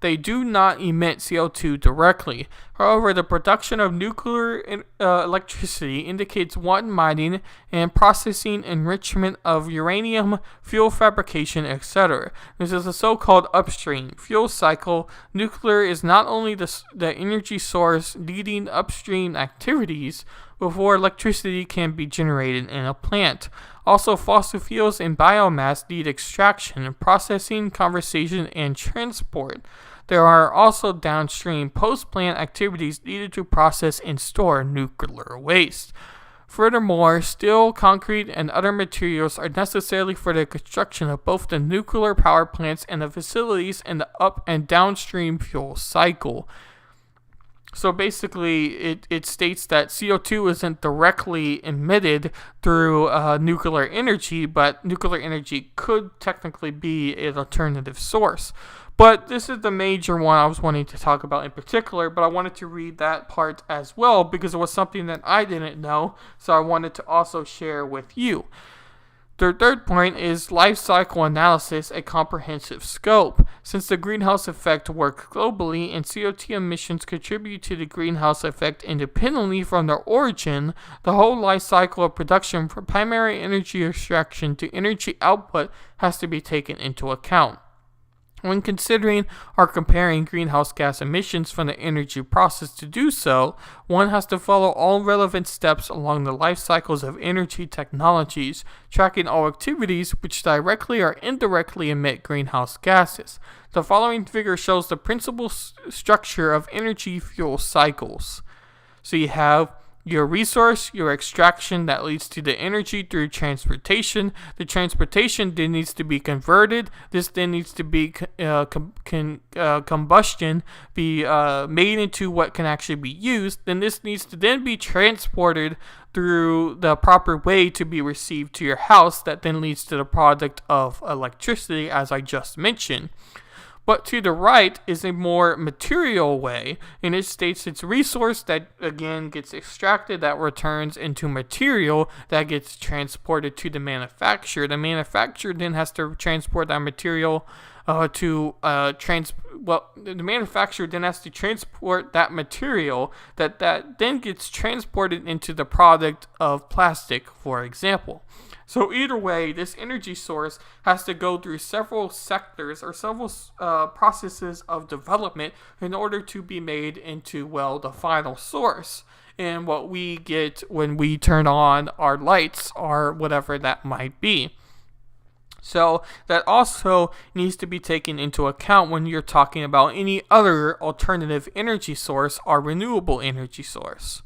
they do not emit CO2 directly. However, the production of nuclear electricity indicates mining and processing, enrichment of uranium, fuel fabrication, etc. This is a so-called upstream fuel cycle. Nuclear is not only the energy source leading upstream activities before electricity can be generated in a plant. Also, fossil fuels and biomass need extraction, processing, conversion, and transport. There are also downstream post-plant activities needed to process and store nuclear waste. Furthermore, steel, concrete, and other materials are necessary for the construction of both the nuclear power plants and the facilities in the up and downstream fuel cycle. So basically, it states that CO2 isn't directly emitted through nuclear energy, but nuclear energy could technically be an alternative source. But this is the major one I was wanting to talk about in particular, but I wanted to read that part as well because it was something that I didn't know, so I wanted to also share with you. Their third point is life cycle analysis, a comprehensive scope. Since the greenhouse effect works globally and CO2 emissions contribute to the greenhouse effect independently from their origin, the whole life cycle of production from primary energy extraction to energy output has to be taken into account. When considering or comparing greenhouse gas emissions from the energy process to do so, one has to follow all relevant steps along the life cycles of energy technologies, tracking all activities which directly or indirectly emit greenhouse gases. The following figure shows the principal structure of energy fuel cycles. So you have your resource, your extraction that leads to the energy through transportation. The transportation then needs to be converted. This then needs to be combustion, be made into what can actually be used. Then this needs to then be transported through the proper way to be received to your house. That then leads to the product of electricity, as I just mentioned. But to the right is a more material way, and it states it's resource that again gets extracted, that returns into material that gets transported to the manufacturer. The manufacturer then has to transport that material the manufacturer then has to transport that material that then gets transported into the product of plastic, for example. So either way, this energy source has to go through several sectors or several processes of development in order to be made into, well, the final source. And what we get when we turn on our lights or whatever that might be. So that also needs to be taken into account when you're talking about any other alternative energy source or renewable energy source.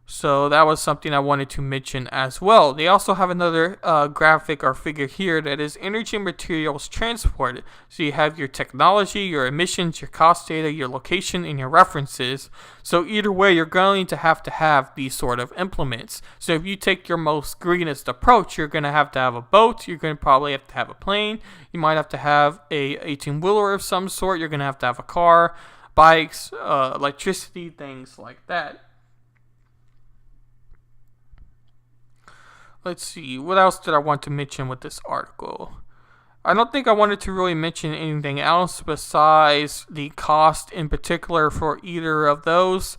So that was something I wanted to mention as well. They also have another graphic or figure here that is energy and materials transported. So you have your technology, your emissions, your cost data, your location, and your references. So either way, you're going to have these sort of implements. So if you take your most greenest approach, you're going to have a boat. You're going to probably have to have a plane. You might have to have a 18-wheeler of some sort. You're going to have a car, bikes, electricity, things like that. Let's see, what else did I want to mention with this article? I don't think I wanted to really mention anything else besides the cost in particular for either of those.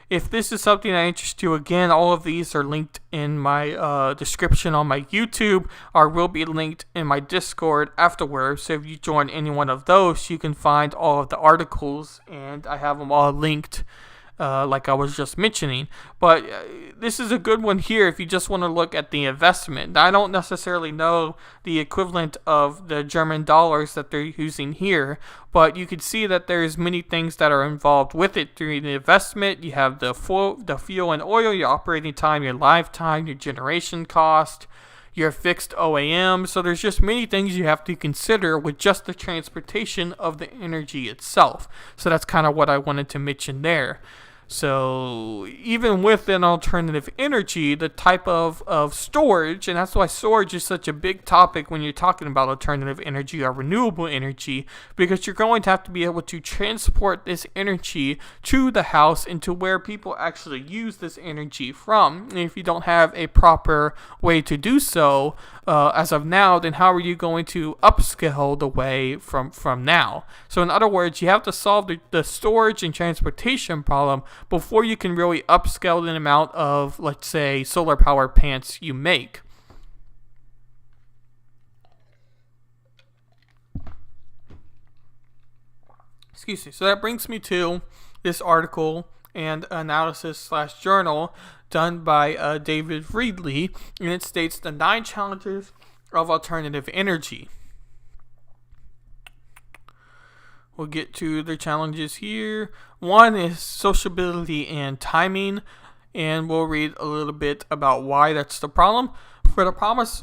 If this is something that interests you, again, all of these are linked in my description on my YouTube, or will be linked in my Discord afterwards. So if you join any one of those, you can find all of the articles, and I have them all linked like I was just mentioning. But this is a good one here if you just want to look at the investment. I don't necessarily know the equivalent of the German dollars that they're using here, but you can see that there's many things that are involved with it during the investment. You have the fuel and oil, your operating time, your lifetime, your generation cost, your fixed OAM. So there's just many things you have to consider with just the transportation of the energy itself. So that's kind of what I wanted to mention there. So even with an alternative energy, the type of storage, and that's why storage is such a big topic when you're talking about alternative energy or renewable energy, because you're going to have to be able to transport this energy to the house and to where people actually use this energy from. And if you don't have a proper way to do so as of now, then how are you going to upscale the way from now? So in other words, you have to solve the storage and transportation problem before you can really upscale the amount of, let's say, solar power pants you make. Excuse me. So that brings me to this article and analysis/journal done by David Reedley, and it states the 9 challenges of alternative energy. We'll get to the challenges here. One is sociability and timing, and we'll read a little bit about why that's the problem. For the promise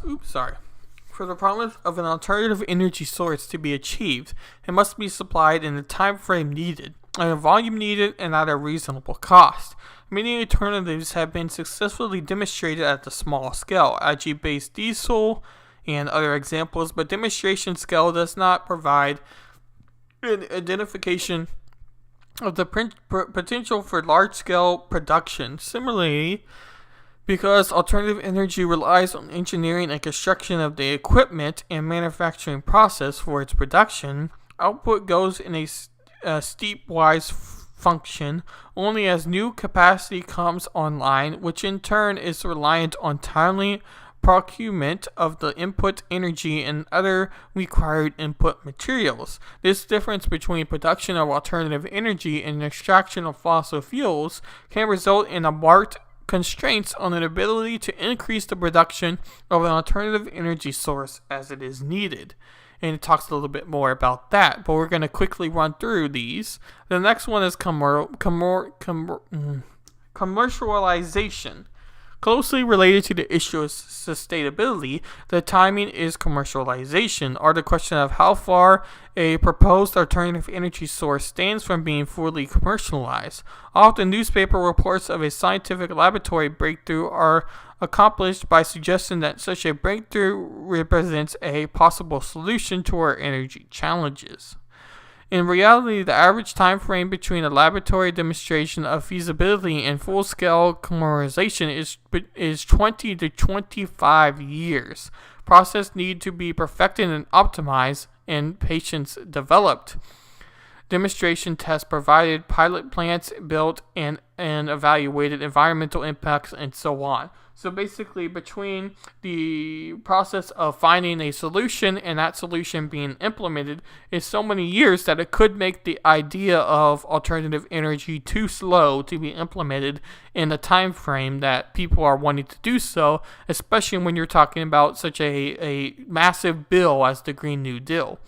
of an alternative energy source to be achieved, it must be supplied in the time frame needed, at a volume needed, and at a reasonable cost. Many alternatives have been successfully demonstrated at the small scale, algae-based diesel and other examples, but demonstration scale does not provide an identification of the potential for large-scale production. Similarly, because alternative energy relies on engineering and construction of the equipment and manufacturing process for its production, output goes in a stepwise function only as new capacity comes online, which in turn is reliant on timely procurement of the input energy and other required input materials. This difference between production of alternative energy and extraction of fossil fuels can result in a marked constraints on an ability to increase the production of an alternative energy source as it is needed. And it talks a little bit more about that, but we're going to quickly run through these. The next one is Commercialization. Closely related to the issue of sustainability, the timing is commercialization, or the question of how far a proposed alternative energy source stands from being fully commercialized. Often, newspaper reports of a scientific laboratory breakthrough are accomplished by suggesting that such a breakthrough represents a possible solution to our energy challenges. In reality, the average time frame between a laboratory demonstration of feasibility and full-scale commercialization is 20 to 25 years. Process need to be perfected and optimized, and patience developed. Demonstration tests provided, pilot plants built, and evaluated environmental impacts, and so on. So basically, between the process of finding a solution and that solution being implemented is so many years that it could make the idea of alternative energy too slow to be implemented in the time frame that people are wanting to do so, especially when you're talking about such a massive bill as the Green New Deal.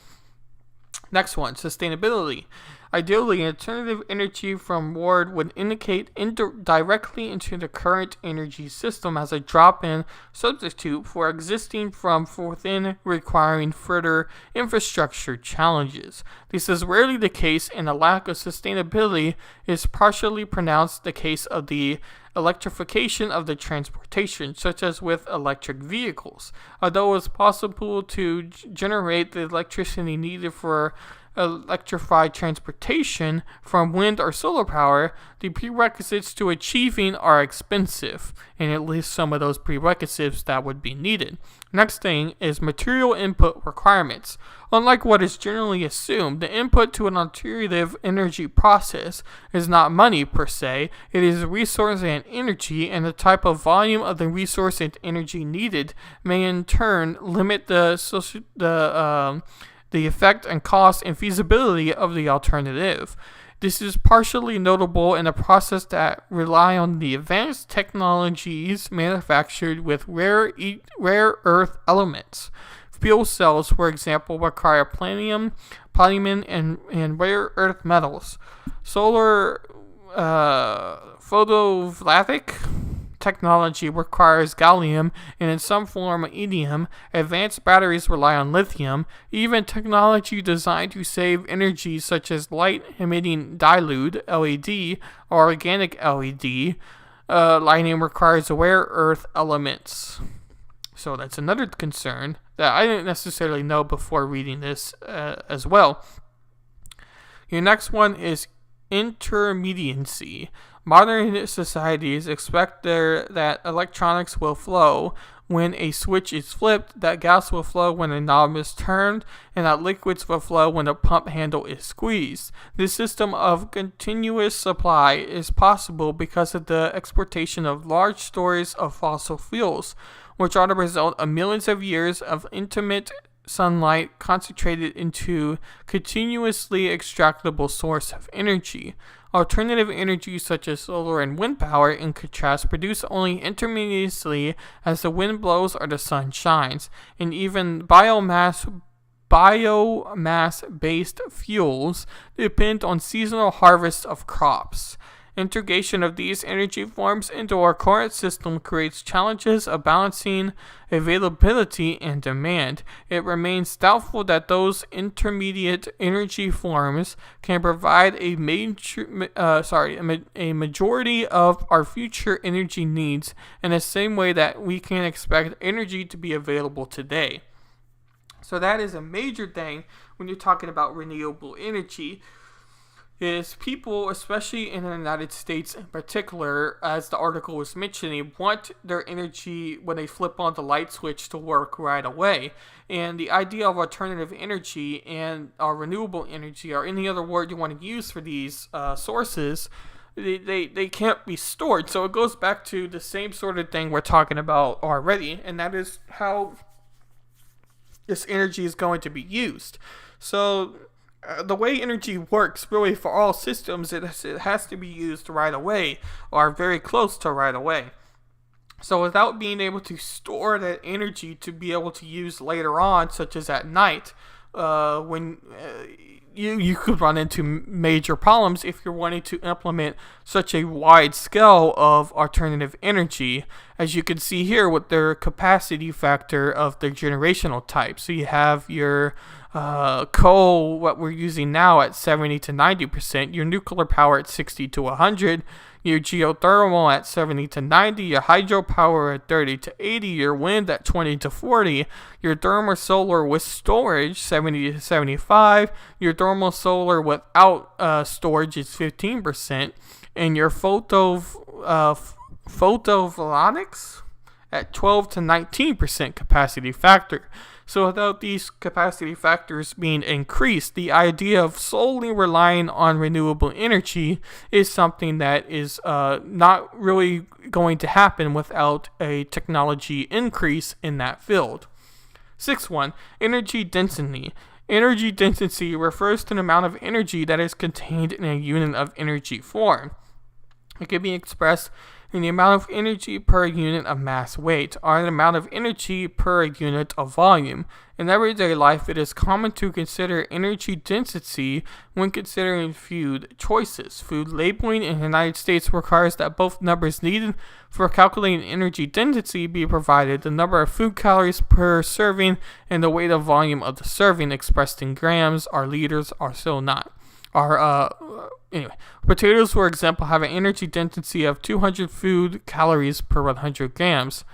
Next one, sustainability. Ideally, alternative energy from Ward would indicate directly into the current energy system as a drop-in substitute for existing from within, requiring further infrastructure challenges. This is rarely the case, and a lack of sustainability is partially pronounced the case of the electrification of the transportation, such as with electric vehicles. Although it's possible to generate the electricity needed for electrified transportation from wind or solar power, the prerequisites to achieving are expensive, and it lists some of those prerequisites that would be needed. Next thing is material input requirements. Unlike what is generally assumed, the input to an alternative energy process is not money per se, it is resource and energy, and the type of volume of the resource and energy needed may in turn limit the effect and cost and feasibility of the alternative. This is partially notable in a process that rely on the advanced technologies manufactured with rare earth elements. Fuel cells, for example, require platinum, and rare earth metals. Solar photovoltaic technology requires gallium and in some form indium. Advanced batteries rely on lithium. Even technology designed to save energy such as light-emitting diode LED or organic LED lighting requires rare earth elements. So that's another concern that I didn't necessarily know before reading this as well. Your next one is intermediacy. Modern societies expect that electronics will flow when a switch is flipped, that gas will flow when a knob is turned, and that liquids will flow when a pump handle is squeezed. This system of continuous supply is possible because of the exportation of large stores of fossil fuels, which are the result of millions of years of intermittent sunlight concentrated into continuously extractable source of energy. Alternative energy such as solar and wind power, in contrast, produce only intermittently as the wind blows or the sun shines, and even biomass-based fuels depend on seasonal harvest of crops. Integration of these energy forms into our current system creates challenges of balancing availability and demand. It remains doubtful that those intermediate energy forms can provide a majority of our future energy needs in the same way that we can expect energy to be available today. So that is a major thing when you're talking about renewable energy. Is people, especially in the United States in particular, as the article was mentioning, want their energy when they flip on the light switch to work right away. And the idea of alternative energy and renewable energy, or any other word you want to use for these sources, they can't be stored. So it goes back to the same sort of thing we're talking about already, and that is how this energy is going to be used. So the way energy works, really, for all systems, it has to be used right away, or very close to right away. So without being able to store that energy to be able to use later on, such as at night, when you could run into major problems if you're wanting to implement such a wide scale of alternative energy, as you can see here with their capacity factor of the generational type. So you have your coal, what we're using now, at 70 to 90%, your nuclear power at 60 to 100, your geothermal at 70 to 90, your hydropower at 30 to 80, your wind at 20 to 40, your thermal solar with storage 70 to 75, your thermal solar without storage is 15%, and your photovoltaics at 12 to 19% capacity factor. So without these capacity factors being increased, the idea of solely relying on renewable energy is something that is not really going to happen without a technology increase in that field. Sixth one, energy density. Energy density refers to the amount of energy that is contained in a unit of energy form. It can be expressed in the amount of energy per unit of mass weight, or the amount of energy per unit of volume. In everyday life, it is common to consider energy density when considering food choices. Food labeling in the United States requires that both numbers needed for calculating energy density be provided: the number of food calories per serving and the weight of volume of the serving, expressed in grams or liters, or so not. Anyway, potatoes, for example, have an energy density of 200 food calories per 100 grams.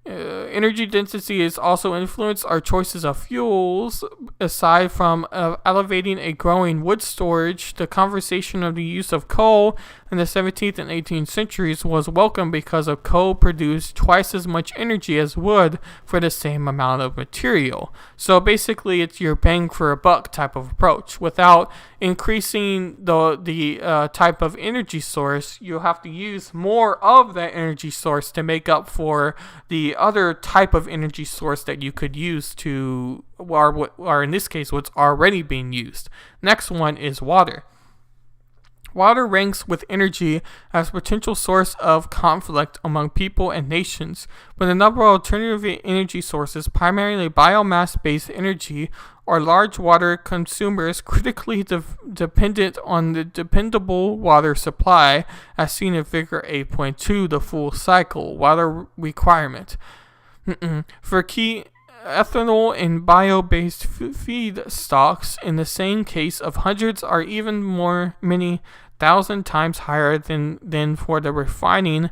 Energy density is also influenced our choices of fuels. Aside from elevating a growing wood storage, the conversation of the use of coal in the 17th and 18th centuries was welcome because of coal produced twice as much energy as wood for the same amount of material. So basically, it's your bang for a buck type of approach. Without increasing the type of energy source, you'll have to use more of that energy source to make up for the other type of energy source that you could use to, or in this case, what's already being used. Next one is water. Water ranks with energy as a potential source of conflict among people and nations, but a number of alternative energy sources, primarily biomass-based energy, are large water consumers critically dependent on the dependable water supply, as seen in Figure 8.2, the full cycle water requirement. For key ethanol and bio-based feedstocks, in the same case of hundreds or even many thousand times higher than for the refining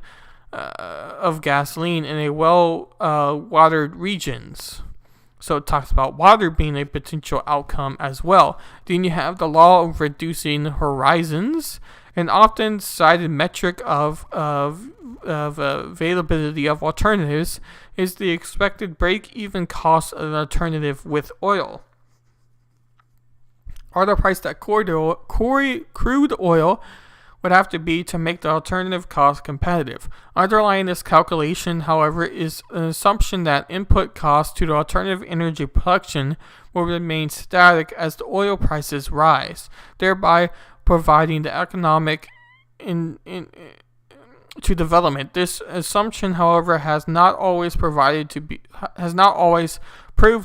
of gasoline in a well-watered regions. So it talks about water being a potential outcome as well. Then you have the law of reducing horizons, an often cited metric of availability of alternatives is the expected break-even cost of an alternative with oil, or the price that crude oil would have to be to make the alternative cost competitive. Underlying this calculation, however, is an assumption that input costs to the alternative energy production will remain static as the oil prices rise, thereby providing the economic to development. This assumption, however, has not always proved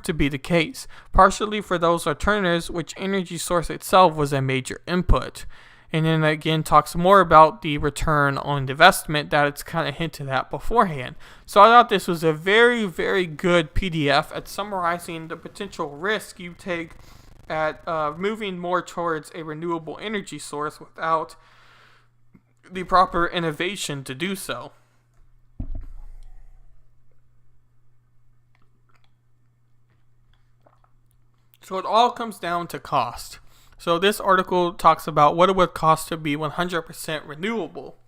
to be the case, partially for those alternatives which energy source itself was a major input. And then again talks more about the return on investment that it's kind of hinted at beforehand. So I thought this was a very, very good PDF at summarizing the potential risk you take at moving more towards a renewable energy source without the proper innovation to do so. So it all comes down to cost. So this article talks about what it would cost to be 100% renewable.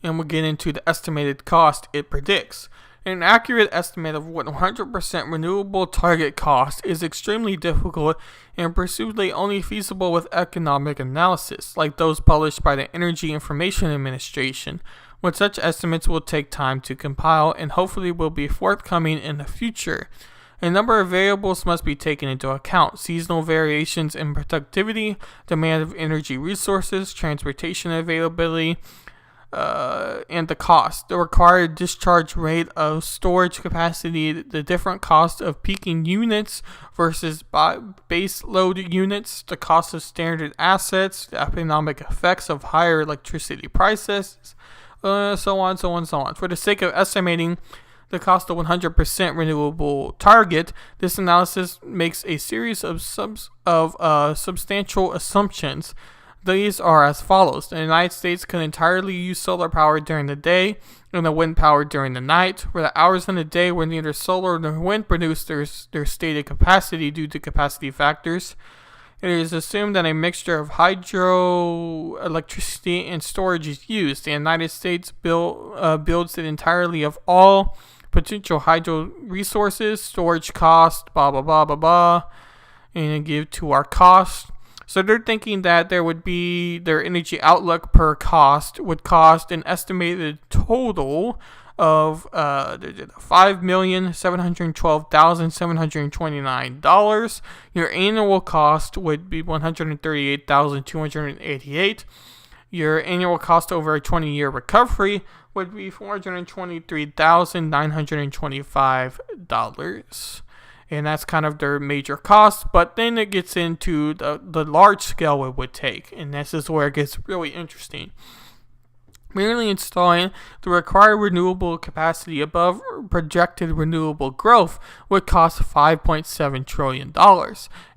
And we'll get into the estimated cost it predicts. An accurate estimate of what 100% renewable target cost is extremely difficult and presumably only feasible with economic analysis, like those published by the Energy Information Administration, but such estimates will take time to compile and hopefully will be forthcoming in the future. A number of variables must be taken into account: seasonal variations in productivity, demand of energy resources, transportation availability, and the cost, the required discharge rate of storage capacity, the different cost of peaking units versus base load units, the cost of standard assets, the economic effects of higher electricity prices, so on. For the sake of estimating the cost of 100% renewable target, this analysis makes a series of substantial assumptions. These are as follows. The United States can entirely use solar power during the day and the wind power during the night, where the hours in the day when neither solar nor wind produce their stated capacity due to capacity factors. It is assumed that a mixture of hydroelectricity and storage is used. The United States builds it entirely of all potential hydro resources, storage cost, blah, blah, blah, blah, blah, and give to our cost. So they're thinking that there would be their energy outlook per cost would cost an estimated total of $5,712,729. Your annual cost would be $138,288. Your annual cost over a 20-year recovery would be $423,925. And that's kind of their major cost. But then it gets into the large scale it would take. And this is where it gets really interesting. Merely installing the required renewable capacity above projected renewable growth would cost $5.7 trillion.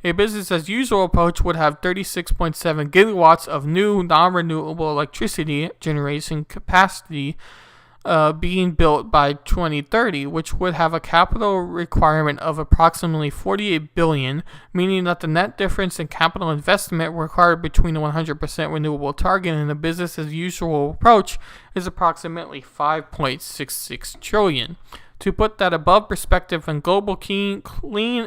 A business as usual approach would have 36.7 gigawatts of new non-renewable electricity generation capacity being built by 2030, which would have a capital requirement of approximately $48 billion, meaning that the net difference in capital investment required between the 100% renewable target and the business as usual approach is approximately $5.66 trillion. To put that above perspective, and global clean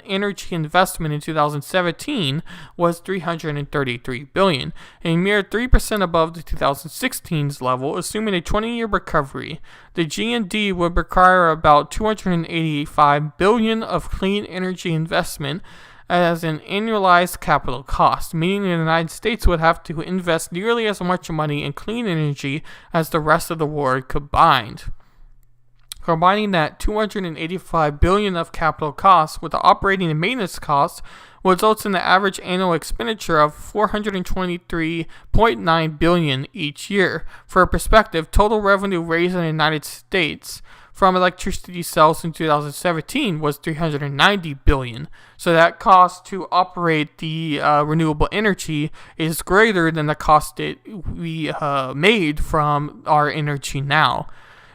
energy investment in 2017 was $333 billion, a mere 3% above the 2016's level. Assuming a 20-year recovery, the GND would require about $285 billion of clean energy investment as an annualized capital cost, meaning the United States would have to invest nearly as much money in clean energy as the rest of the world combined. Combining that $285 billion of capital costs with the operating and maintenance costs results in the average annual expenditure of $423.9 billion each year. For perspective, total revenue raised in the United States from electricity sales in 2017 was $390 billion. So that cost to operate the renewable energy is greater than the cost that we made from our energy now.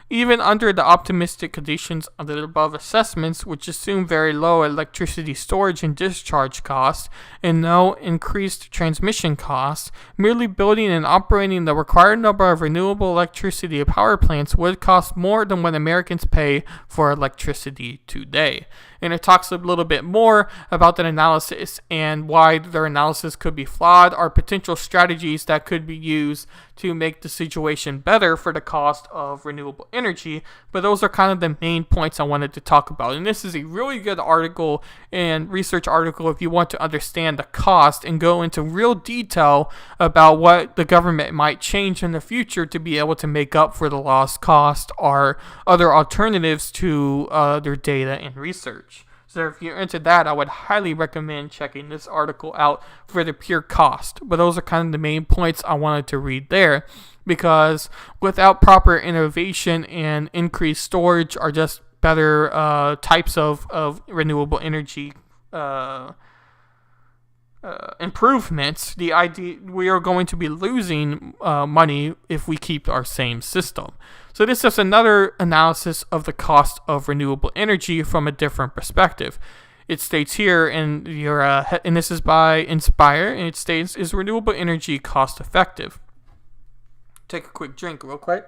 Even under the optimistic conditions of the above assessments, which assume very low electricity storage and discharge costs and no increased transmission costs, merely building and operating the required number of renewable electricity power plants would cost more than what Americans pay for electricity today. And it talks a little bit more about that analysis and why their analysis could be flawed, or potential strategies that could be used to make the situation better for the cost of renewable energy. But those are kind of the main points I wanted to talk about. And this is a really good article and research article if you want to understand the cost and go into real detail about what the government might change in the future to be able to make up for the lost cost or other alternatives to their data and research. So if you're into that, I would highly recommend checking this article out for the pure cost. But those are kind of the main points I wanted to read there, because without proper innovation and increased storage or just better types of renewable energy improvements, we are going to be losing money if we keep our same system. So this is another analysis of the cost of renewable energy from a different perspective. It states here, and this is by Inspire, and it states, is renewable energy cost effective? Take a quick drink real quick.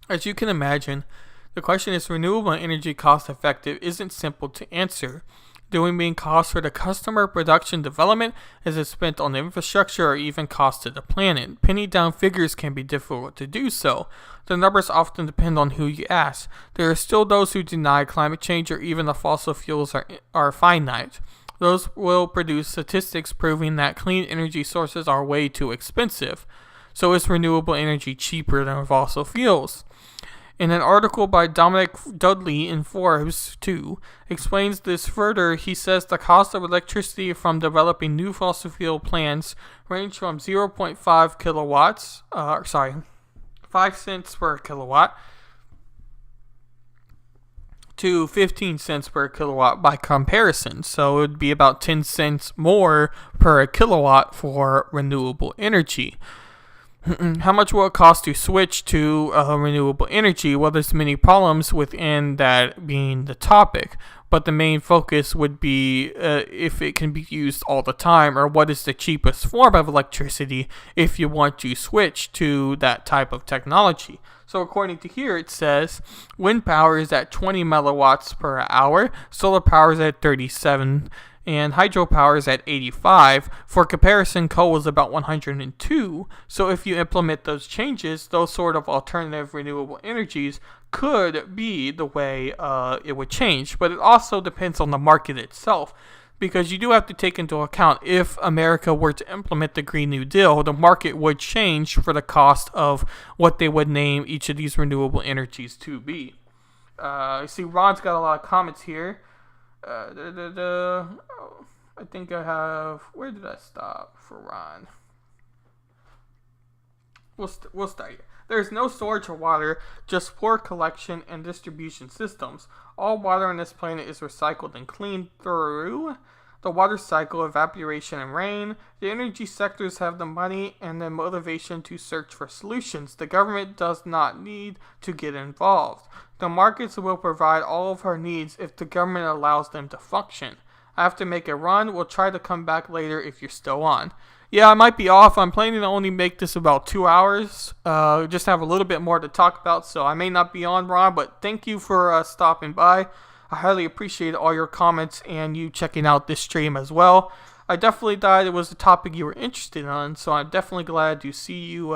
As you can imagine, the question is renewable energy cost effective isn't simple to answer. Do we mean cost for the customer, production, development? Is it spent on infrastructure, or even cost to the planet? Pinning down figures can be difficult to do so. The numbers often depend on who you ask. There are still those who deny climate change or even the fossil fuels are finite. Those will produce statistics proving that clean energy sources are way too expensive. So is renewable energy cheaper than fossil fuels? In an article by Dominic Dudley in Forbes 2 explains this further. He says the cost of electricity from developing new fossil fuel plants range from 0.5 kilowatts, 5 cents per kilowatt to 15 cents per kilowatt by comparison. So it would be about 10 cents more per kilowatt for renewable energy. How much will it cost to switch to renewable energy? Well, there's many problems within that being the topic, but the main focus would be if it can be used all the time, or what is the cheapest form of electricity if you want to switch to that type of technology. So according to here, it says wind power is at 20 megawatts per hour, solar power is at 37, and hydropower is at 85. For comparison, coal is about 102. So if you implement those changes, those sort of alternative renewable energies could be the way it would change. But it also depends on the market itself, because you do have to take into account if America were to implement the Green New Deal, the market would change for the cost of what they would name each of these renewable energies to be. I see Ron's got a lot of comments here. I think I have. Where did I stop for Ron? We'll start here. There's no storage of water, just poor collection and distribution systems. All water on this planet is recycled and cleaned through the water cycle, evaporation, and rain. The energy sectors have the money and the motivation to search for solutions. The government does not need to get involved. The markets will provide all of our needs if the government allows them to function. I have to make a run. We'll try to come back later if you're still on. Yeah, I might be off. I'm planning to only make this about 2 hours. Just have a little bit more to talk about, so I may not be on, Ron, but thank you for stopping by. I highly appreciate all your comments and you checking out this stream as well. I definitely thought it was a topic you were interested in, so I'm definitely glad to see you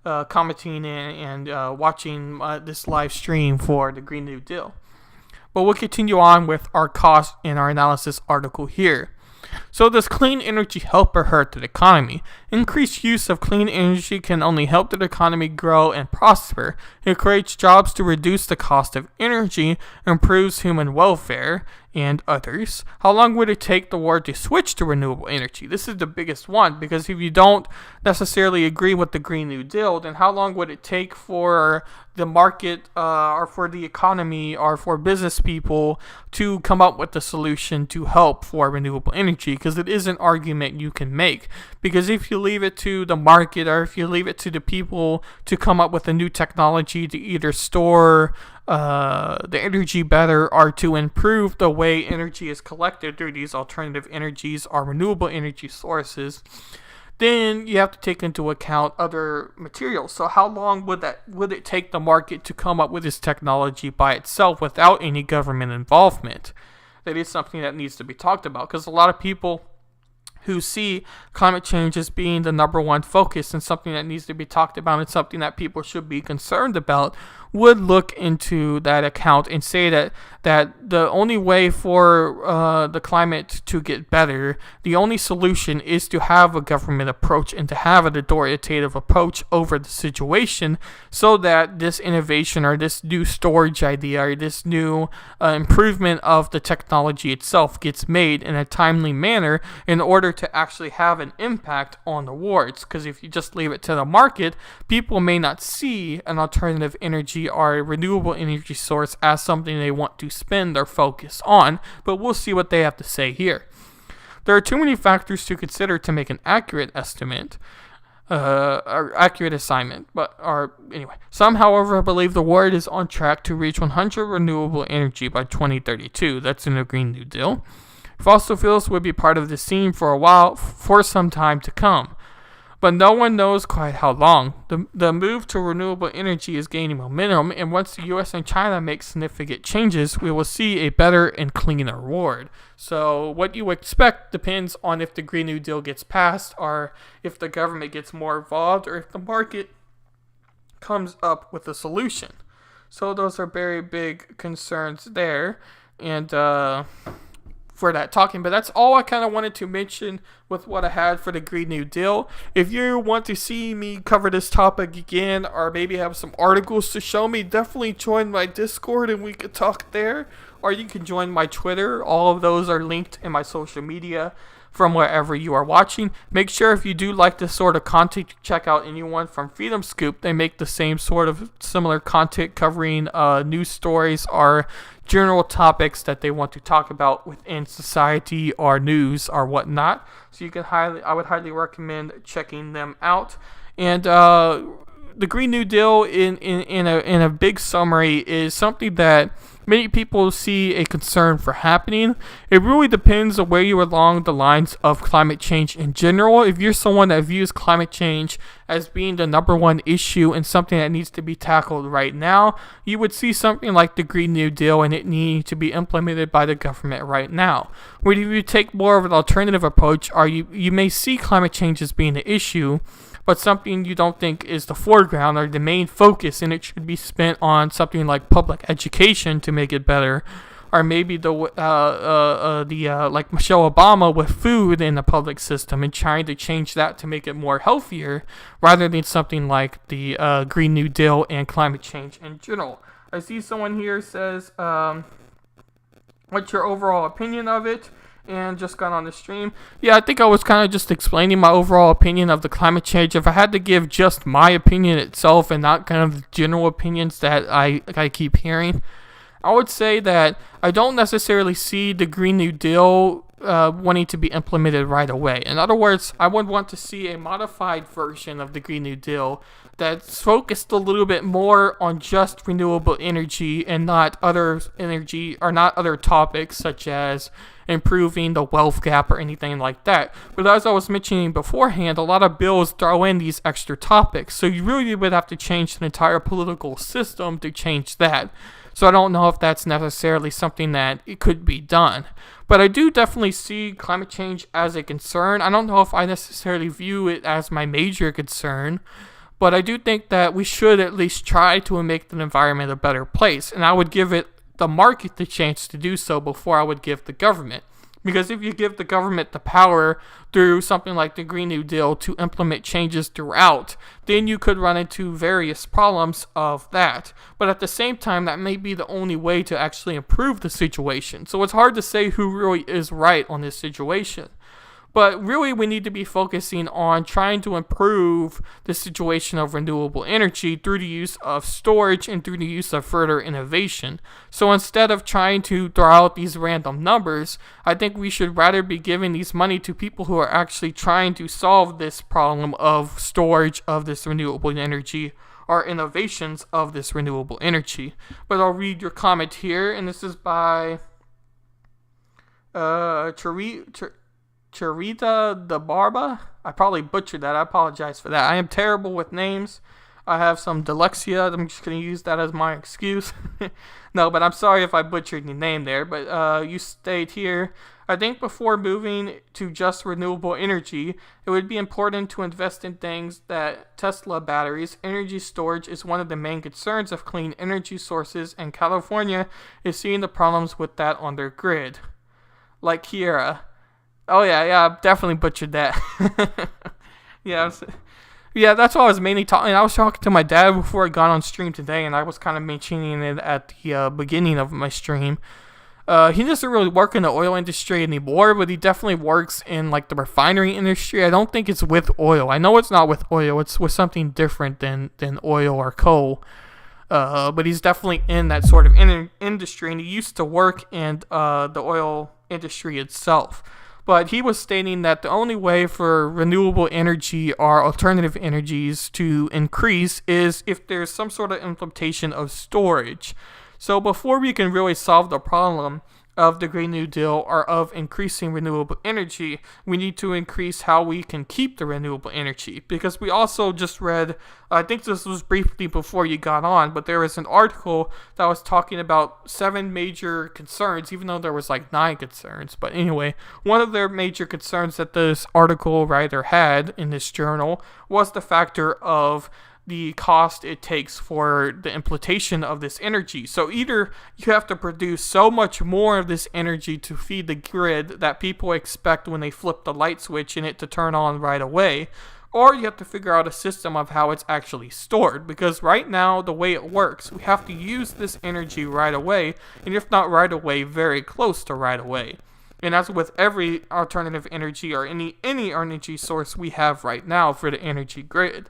commenting and watching this live stream for the Green New Deal. But we'll continue on with our cost and our analysis article here. So does clean energy help or hurt the economy? Increased use of clean energy can only help the economy grow and prosper. It creates jobs to reduce the cost of energy, improves human welfare, and others. How long would it take the world to switch to renewable energy? This is the biggest one, because if you don't necessarily agree with the Green New Deal, then how long would it take for the market or for the economy or for business people to come up with a solution to help for renewable energy? Because it is an argument you can make. Because if you leave it to the market, or if you leave it to the people to come up with a new technology to either store the energy better or to improve the way energy is collected through these alternative energies or renewable energy sources, then you have to take into account other materials. So how long would it take the market to come up with this technology by itself without any government involvement? That is something that needs to be talked about, because a lot of people who see climate change as being the number one focus and something that needs to be talked about and something that people should be concerned about would look into that account and say that the only way for the climate to get better, the only solution is to have a government approach and to have an authoritative approach over the situation, so that this innovation or this new storage idea or this new improvement of the technology itself gets made in a timely manner in order to actually have an impact on the wards. Because if you just leave it to the market, people may not see an alternative energy or a renewable energy source as something they want to spend their focus on. But we'll see what they have to say here. There are too many factors to consider to make an accurate estimate or accurate assignment. Anyway, some, however, believe the world is on track to reach 100 renewable energy by 2032. That's in the Green New Deal. Fossil fuels will be part of the scene for a while, for some time to come. But no one knows quite how long. The move to renewable energy is gaining momentum, and once the US and China make significant changes, we will see a better and cleaner world. So what you expect depends on if the Green New Deal gets passed, or if the government gets more involved, or if the market comes up with a solution. So those are very big concerns there. And for that talking. But that's all I kind of wanted to mention with what I had for the Green New Deal. If you want to see me cover this topic again, or maybe have some articles to show me, definitely join my Discord and we could talk there. Or you can join my Twitter. All of those are linked in my social media from wherever you are watching. Make sure if you do like this sort of content, check out anyone from Freedom Scoop. They make the same sort of similar content covering news stories or general topics that they want to talk about within society or news or whatnot. So I would highly recommend checking them out. And the Green New Deal in a big summary is something that many people see a concern for happening. It really depends on where you are along the lines of climate change in general. If you're someone that views climate change as being the number one issue and something that needs to be tackled right now, you would see something like the Green New Deal and it needing to be implemented by the government right now. Where if you take more of an alternative approach, or you may see climate change as being an issue, but something you don't think is the foreground or the main focus, and it should be spent on something like public education to make it better, or maybe like Michelle Obama with food in the public system and trying to change that to make it more healthier, rather than something like the Green New Deal and climate change in general. I see someone here says, what's your overall opinion of it? And just got on the stream. Yeah, I think I was kind of just explaining my overall opinion of the climate change. If I had to give just my opinion itself and not kind of the general opinions that I keep hearing, I would say that I don't necessarily see the Green New Deal wanting to be implemented right away. In other words, I would want to see a modified version of the Green New Deal that's focused a little bit more on just renewable energy and not other energy, or not other topics such as improving the wealth gap or anything like that. But as I was mentioning beforehand, a lot of bills throw in these extra topics, so you really would have to change the entire political system to change that. So I don't know if that's necessarily something that it could be done. But I do definitely see climate change as a concern. I don't know if I necessarily view it as my major concern, but I do think that we should at least try to make the environment a better place. And I would give it the market the chance to do so before I would give the government. Because if you give the government the power through something like the Green New Deal to implement changes throughout, then you could run into various problems of that. But at the same time, that may be the only way to actually improve the situation. So it's hard to say who really is right on this situation. But really, we need to be focusing on trying to improve the situation of renewable energy through the use of storage and through the use of further innovation. So instead of trying to throw out these random numbers, I think we should rather be giving these money to people who are actually trying to solve this problem of storage of this renewable energy, or innovations of this renewable energy. But I'll read your comment here, and this is by Charita de Barba. I probably butchered that. I apologize for that. I am terrible with names. I have some dyslexia. I'm just going to use that as my excuse. No, but I'm sorry if I butchered your name there. But you state here, I think before moving to just renewable energy, it would be important to invest in things that Tesla batteries. Energy storage is one of the main concerns of clean energy sources, and California is seeing the problems with that on their grid. Like Kiera. Oh, yeah, I definitely butchered that. Yeah, that's what I was mainly talking. I was talking to my dad before I got on stream today, and I was kind of mentioning it at the beginning of my stream. He doesn't really work in the oil industry anymore, but he definitely works in like the refinery industry. I don't think it's with oil. I know it's not with oil. It's with something different than oil or coal. But he's definitely in that sort of industry, and he used to work in the oil industry itself. But he was stating that the only way for renewable energy or alternative energies to increase is if there's some sort of implementation of storage. So before we can really solve the problem of the Green New Deal or of increasing renewable energy, we need to increase how we can keep the renewable energy. Because we also just read, I think this was briefly before you got on, but there was an article that was talking about 7 major concerns, even though there was like 9 concerns. But anyway, one of their major concerns that this article writer had in this journal was the factor of the cost it takes for the implementation of this energy. So either you have to produce so much more of this energy to feed the grid that people expect when they flip the light switch in it to turn on right away, or you have to figure out a system of how it's actually stored. Because right now, the way it works, we have to use this energy right away, and if not right away, very close to right away. And as with every alternative energy or any energy source we have right now for the energy grid.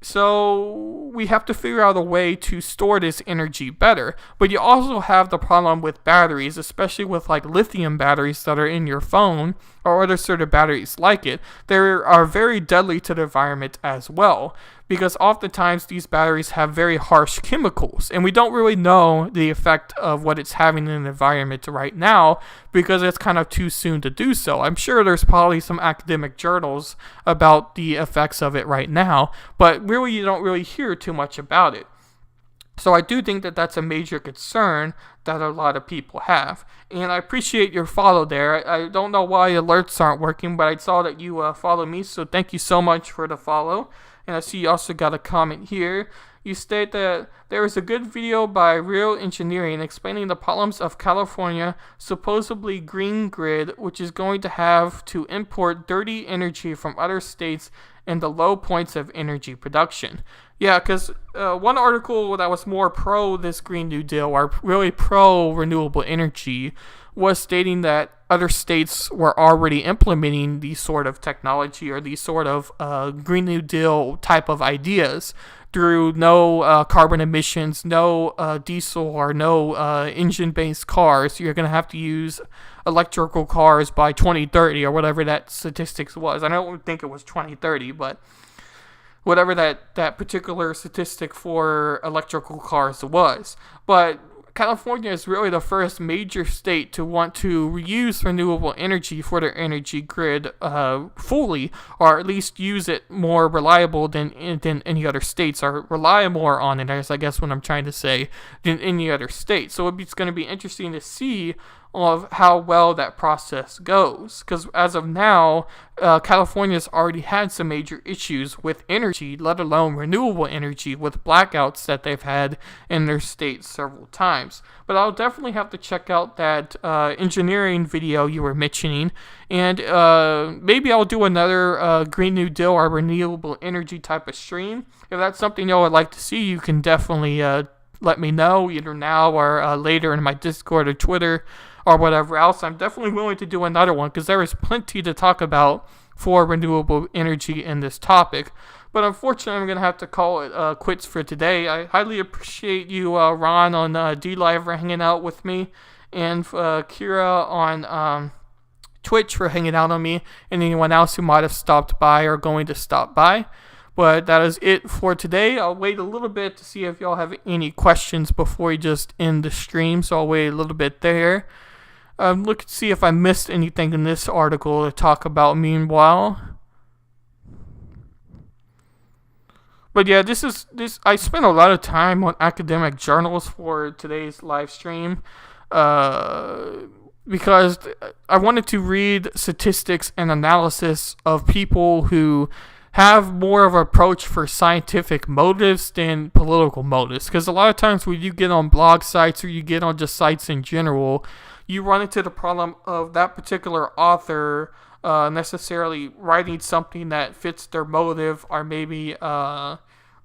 So we have to figure out a way to store this energy better. But you also have the problem with batteries, especially with like lithium batteries that are in your phone or other sort of batteries like it. They are very deadly to the environment as well, because oftentimes these batteries have very harsh chemicals, and we don't really know the effect of what it's having in the environment right now because it's kind of too soon to do so. I'm sure there's probably some academic journals about the effects of it right now, but really you don't really hear too much about it. So I do think that that's a major concern that a lot of people have. And I appreciate your follow there. I don't know why alerts aren't working, but I saw that you follow me, so thank you so much for the follow. And I see you also got a comment here. You state that there is a good video by Real Engineering explaining the problems of California supposedly green grid, which is going to have to import dirty energy from other states and the low points of energy production. Yeah, because one article that was more pro this Green New Deal, or really pro renewable energy, was stating that other states were already implementing these sort of technology or these sort of Green New Deal type of ideas through no carbon emissions, no diesel or no engine-based cars. You're going to have to use electrical cars by 2030 or whatever that statistics was. I don't think it was 2030, but whatever that particular statistic for electrical cars was. But California is really the first major state to want to reuse renewable energy for their energy grid fully, or at least use it more reliable than any other states, or rely more on it, as I guess what I'm trying to say, than any other state. So it's going to be interesting to see of how well that process goes, because as of now, California's already had some major issues with energy, let alone renewable energy, with blackouts that they've had in their state several times. But I'll definitely have to check out that engineering video you were mentioning, and maybe I'll do another Green New Deal or renewable energy type of stream. If that's something y'all would like to see, you can definitely let me know either now or later in my Discord or Twitter or whatever else. I'm definitely willing to do another one because there is plenty to talk about for renewable energy in this topic. But unfortunately, I'm going to have to call it quits for today. I highly appreciate you, Ron, on DLive for hanging out with me, and Kira on Twitch for hanging out on me, and anyone else who might have stopped by or going to stop by. But that is it for today. I'll wait a little bit to see if y'all have any questions before we just end the stream, so I'll wait a little bit there. Look to see if I missed anything in this article to talk about meanwhile. But yeah, I spent a lot of time on academic journals for today's live stream, because I wanted to read statistics and analysis of people who have more of an approach for scientific motives than political motives. Because a lot of times when you get on blog sites or you get on just sites in general, you run into the problem of that particular author necessarily writing something that fits their motive, or maybe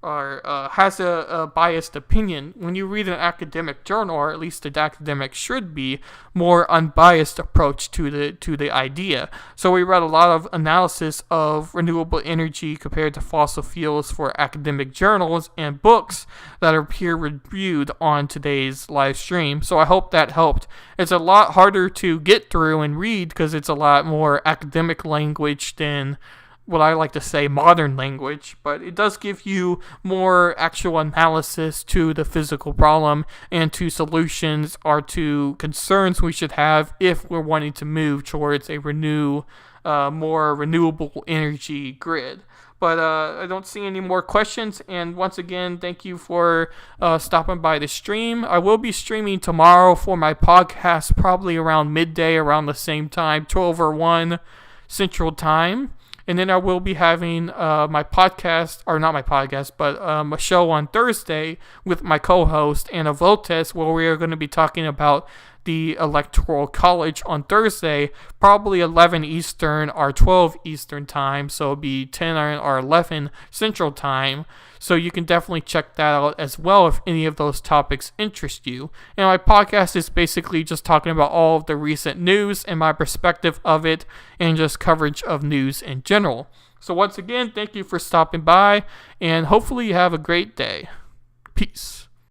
has a biased opinion. When you read an academic journal, or at least an academic should be, more unbiased approach to the idea. So we read a lot of analysis of renewable energy compared to fossil fuels for academic journals and books that are peer reviewed on today's live stream. So I hope that helped. It's a lot harder to get through and read because it's a lot more academic language than what I like to say modern language, but it does give you more actual analysis to the physical problem and to solutions or to concerns we should have if we're wanting to move towards a more renewable energy grid. But I don't see any more questions, and once again, thank you for stopping by the stream. I will be streaming tomorrow for my podcast, probably around midday, around the same time, 12 or 1 Central Time. And then I will be having my podcast, or not my podcast, but a show on Thursday with my co-host, Anna Voltes, where we are going to be talking about the Electoral College on Thursday, probably 11 Eastern or 12 Eastern time, so it'll be 10 or 11 Central Time. So you can definitely check that out as well if any of those topics interest you. And my podcast is basically just talking about all of the recent news and my perspective of it and just coverage of news in general. So once again, thank you for stopping by, and hopefully you have a great day. Peace.